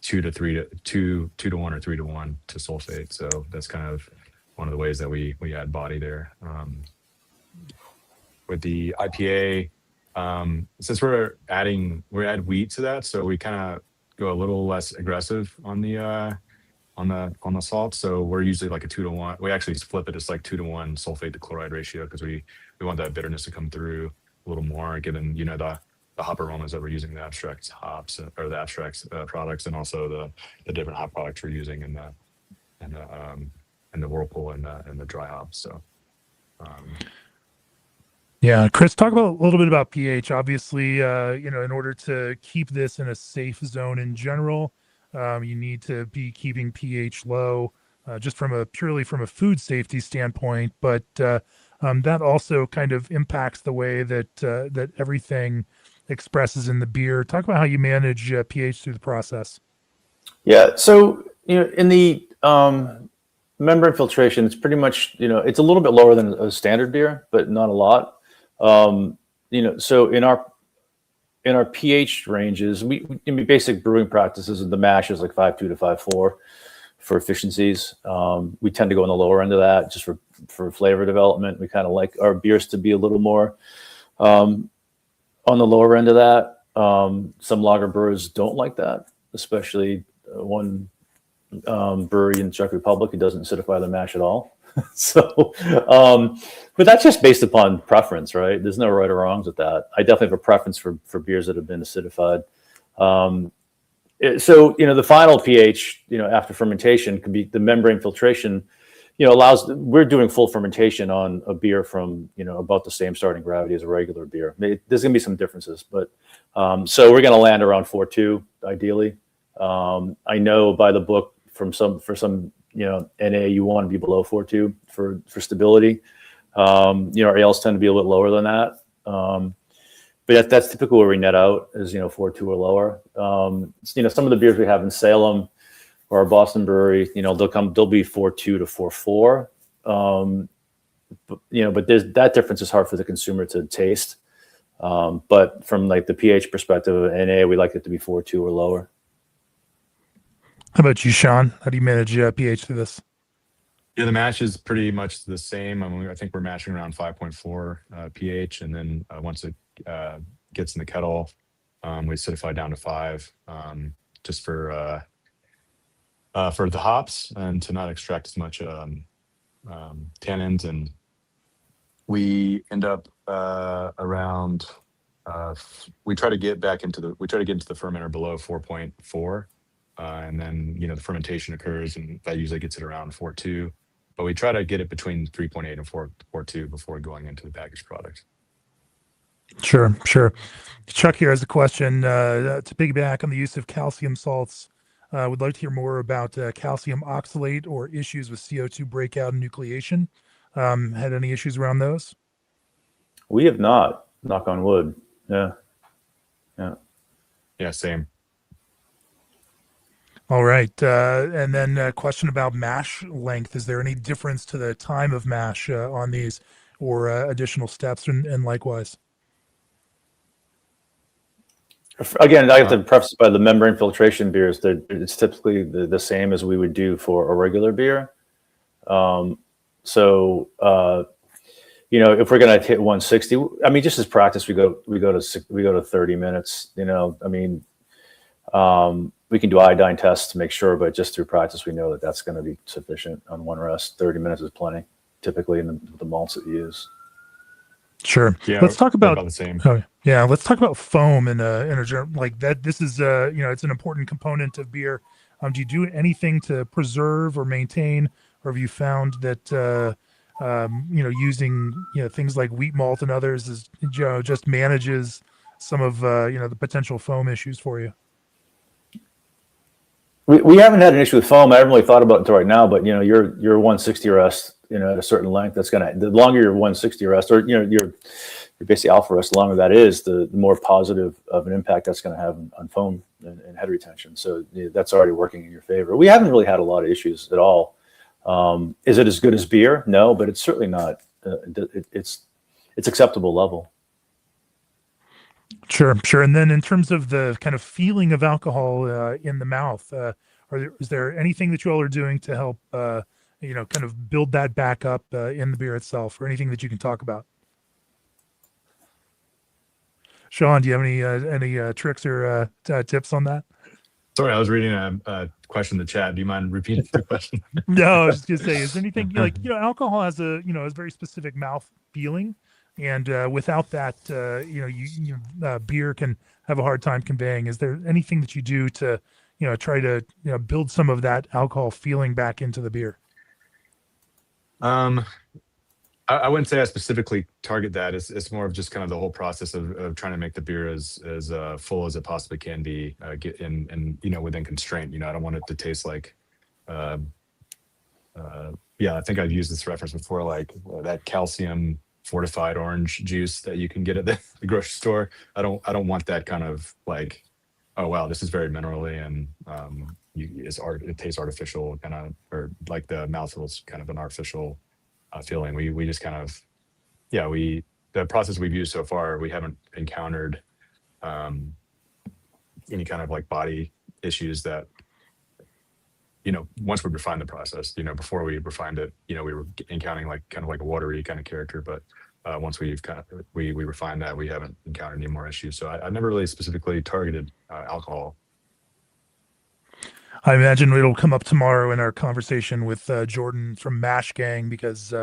to 1 or 3-to-1 to sulfate. So that's kind of one of the ways that we add body there. With the IPA, since we add wheat to that, so we kind of go a little less aggressive on the salt. So we're usually like a 2-to-1. We actually flip it. It's like 2-to-1 sulfate to chloride ratio, because we want that bitterness to come through a little more, given the hop aromas that we're using, the Abstrax hops or the Abstrax products, and also the different hop products we're using in the Whirlpool and the dry hops. So. Yeah, Chris, talk a little bit about pH. Obviously, in order to keep this in a safe zone in general, you need to be keeping pH low, just purely from a food safety standpoint. But that also kind of impacts the way that everything expresses in the beer. Talk about how you manage pH through the process. Yeah, so in the membrane filtration, it's pretty much it's a little bit lower than a standard beer, but not a lot. So in our pH ranges, we in basic brewing practices, the mash is like 5.2 to 5.4 for efficiencies. We tend to go on the lower end of that just for flavor development. We kind of like our beers to be a little more on the lower end of that. Some lager brewers don't like that, especially one brewery in the Czech Republic who doesn't acidify their mash at all. So, but that's just based upon preference, right? There's no right or wrongs with that. I definitely have a preference for beers that have been acidified. So, the final pH, after fermentation could be the membrane filtration. allows, we're doing full fermentation on a beer from, about the same starting gravity as a regular beer. There's going to be some differences, but so we're going to land around 4.2 ideally. I know by the book for some, NA, you want to be below 4.2 for stability. Our ales tend to be a little lower than that. But that's typically where we net out is, 4.2 or lower. Some of the beers we have in Salem or our Boston brewery, they'll be 4.2 to 4.4. But that difference is hard for the consumer to taste. But from like the pH perspective of NA, we like it to be 4.2 or lower. How about you, Shawn? How do you manage pH through this? Yeah, the mash is pretty much the same. I mean, I think we're mashing around 5.4 pH, and then once it gets in the kettle, we acidify down to 5, just for the hops and to not extract as much tannins. And we end up around. We try to get into the fermenter below 4.4, and then the fermentation occurs, and that usually gets it around 4.2. But we try to get it between 3.8 and 4.2 before going into the packaged product. Sure. Chuck here has a question to piggyback on the use of calcium salts. Would like to hear more about calcium oxalate or issues with CO2 breakout and nucleation. Had any issues around those? We have not, knock on wood. Yeah, same. All right. And then a question about mash length. Is there any difference to the time of mash on these or additional steps and likewise? Again, I have to preface by the membrane filtration beers. It's typically the same as we would do for a regular beer. If we're going to hit 160, I mean, just as practice, we go to 30 minutes. We can do iodine tests to make sure, but just through practice, we know that that's going to be sufficient on one rest. 30 minutes is plenty, typically in the malts that you use. Sure. Yeah, let's talk about the same. Let's talk about foam in a like that. This is it's an important component of beer. Do you do anything to preserve or maintain, or have you found that using things like wheat malt and others is just manages some of the potential foam issues for you? We haven't had an issue with foam. I haven't really thought about it until right now, but your 160 rest, at a certain length, the longer your 160 rest, or your basically alpha rest, the longer that is, the more positive of an impact that's going to have on foam and head retention. So that's already working in your favor. We haven't really had a lot of issues at all. Is it as good as beer? No, but it's certainly not. It's acceptable level. Sure. And then in terms of the kind of feeling of alcohol in the mouth, is there anything that you all are doing to help, kind of build that back up in the beer itself, or anything that you can talk about? Shawn, do you have any tricks or tips on that? Sorry, I was reading a question in the chat. Do you mind repeating the question? No, I was just gonna say, is there anything alcohol has a very specific mouth feeling, and without that, beer can have a hard time conveying. Is there anything that you do to try to build some of that alcohol feeling back into the beer? I wouldn't say I specifically target that. It's more of just kind of the whole process of trying to make the beer as full as it possibly can be, and within constraint. I don't want it to taste like, I think I've used this reference before, like that calcium fortified orange juice that you can get at the grocery store. I don't want that kind of like, oh wow, this is very minerally and it tastes artificial, kind of, or like the mouthfeel's kind of an artificial feeling. We just kind of, the process we've used so far, we haven't encountered any kind of like body issues that, once we refined the process, before we refined it, we were encountering like kind of like a watery kind of character, but once we refined that, we haven't encountered any more issues. So I never really specifically targeted alcohol. I imagine it'll come up tomorrow in our conversation with Jordan from Mash Gang, because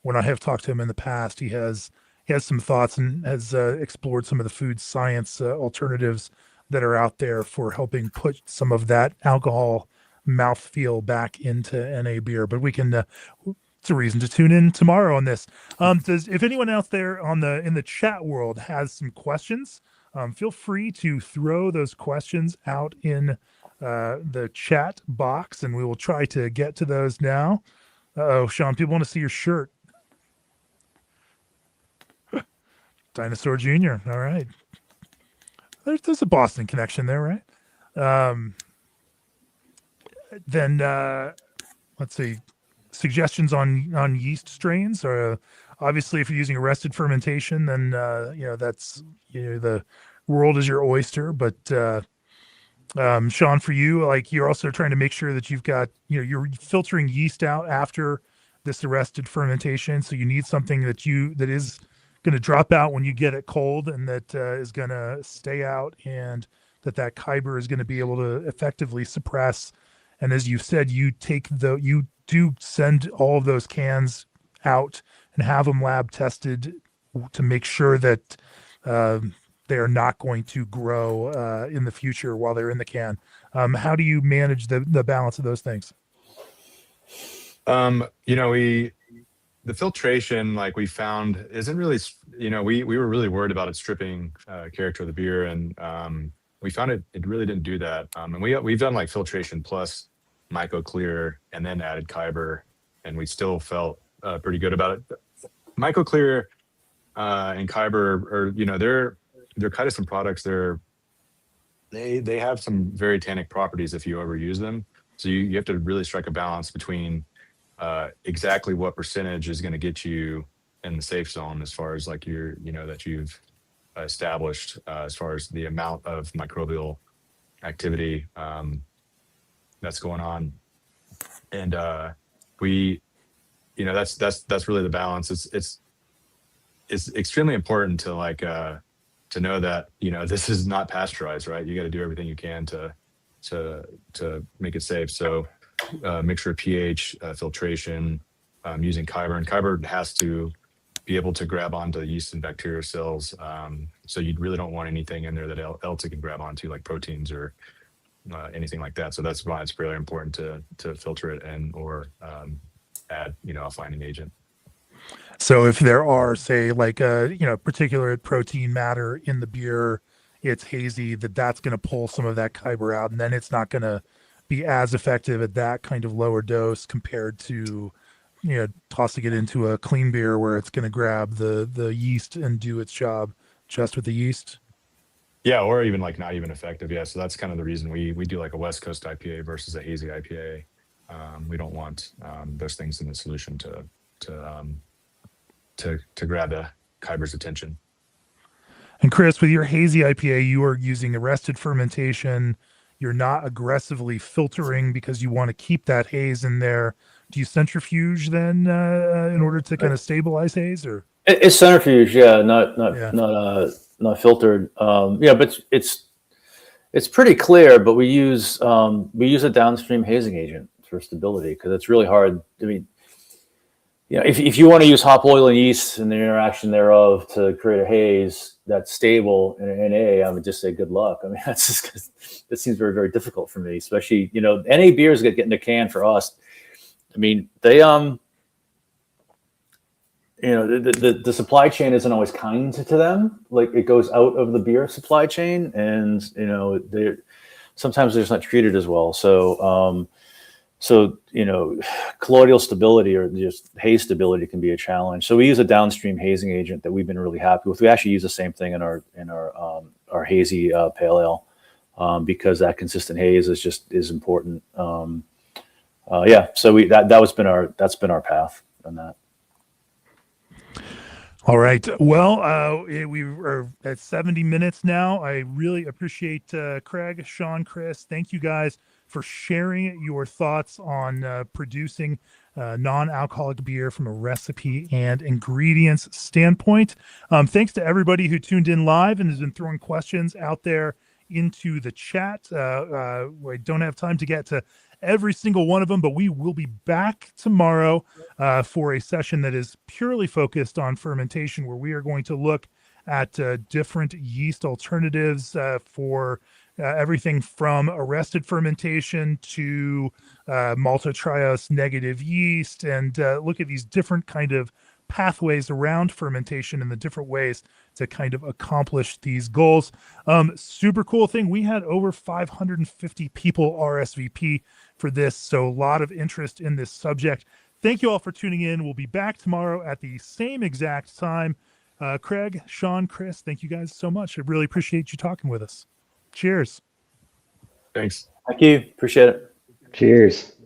when I have talked to him in the past, he has some thoughts and has explored some of the food science alternatives that are out there for helping put some of that alcohol mouthfeel back into NA beer. But we can it's a reason to tune in tomorrow on this. If anyone out there in the chat world has some questions, feel free to throw those questions out in the chat box, and we will try to get to those now. Oh, Shawn, people want to see your shirt. Dinosaur Jr. All right. There's a Boston connection there, right? Then let's see. Suggestions on yeast strains are obviously, if you're using arrested fermentation, then that's the world is your oyster. But Shawn, for you, like, you're also trying to make sure that you've got you're filtering yeast out after this arrested fermentation, so you need something that is going to drop out when you get it cold, and that is going to stay out, and that Kyber is going to be able to effectively suppress. And as you said, you do send all of those cans out and have them lab tested to make sure that they are not going to grow in the future while they're in the can. How do you manage the balance of those things? The filtration, like we found, isn't really, we were really worried about it stripping character of the beer, and we found it really didn't do that. And we've done like filtration plus Myco Clear and then added Kyber, and we still felt pretty good about it. Myco Clear and Kyber are, they're kind of some products. They have some very tannic properties if you overuse them. So you have to really strike a balance between exactly what percentage is going to get you in the safe zone as far as like that you've established as far as the amount of microbial activity that's going on. And we, that's really the balance. It's extremely important to to know that, this is not pasteurized, right? You got to do everything you can to make it safe. So mixture of pH, filtration, using Kyber. And Kyber has to be able to grab onto yeast and bacteria cells. So you really don't want anything in there that else it can grab onto, like proteins or anything like that. So that's why it's really important to filter it or add, a finding agent. So if there are, say, like particulate protein matter in the beer, it's hazy, that's going to pull some of that Kyber out, and then it's not going to be as effective at that kind of lower dose compared to tossing it into a clean beer where it's going to grab the yeast and do its job just with the yeast. Yeah, or even like not even effective. Yeah, so that's kind of the reason we do like a West Coast IPA versus a hazy IPA. We don't want those things in the solution to grab the Kyber's attention. And Chris, with your hazy IPA, you are using arrested fermentation. You're not aggressively filtering because you want to keep that haze in there. Do you centrifuge then in order to kind of stabilize haze, or? It's centrifuge, yeah, not filtered. But it's pretty clear. But we use a downstream hazing agent for stability because it's really hard. I mean, if you want to use hop oil and yeast and the interaction thereof to create a haze that's stable in an NA, I would just say good luck. I mean, that's just, that seems very, very difficult for me, especially, NA beers get in the can for us. I mean, they, the supply chain isn't always kind to them. Like, it goes out of the beer supply chain, and, sometimes they're just not treated as well. So, colloidal stability or just haze stability can be a challenge. So we use a downstream hazing agent that we've been really happy with. We actually use the same thing in our hazy pale ale because that consistent haze is important. So that's been our path on that. All right. Well, we are at 70 minutes now. I really appreciate Craig, Shawn, Chris. Thank you guys for sharing your thoughts on producing non-alcoholic beer from a recipe and ingredients standpoint. Thanks to everybody who tuned in live and has been throwing questions out there into the chat. We don't have time to get to every single one of them, but we will be back tomorrow for a session that is purely focused on fermentation, where we are going to look at different yeast alternatives for everything from arrested fermentation to maltotriose negative yeast, and look at these different kind of pathways around fermentation and the different ways to kind of accomplish these goals. Super cool thing. We had over 550 people RSVP for this, so a lot of interest in this subject. Thank you all for tuning in. We'll be back tomorrow at the same exact time. Craig, Shawn, Chris, thank you guys so much. I really appreciate you talking with us. Cheers. Thanks. Thank you. Appreciate it. Cheers.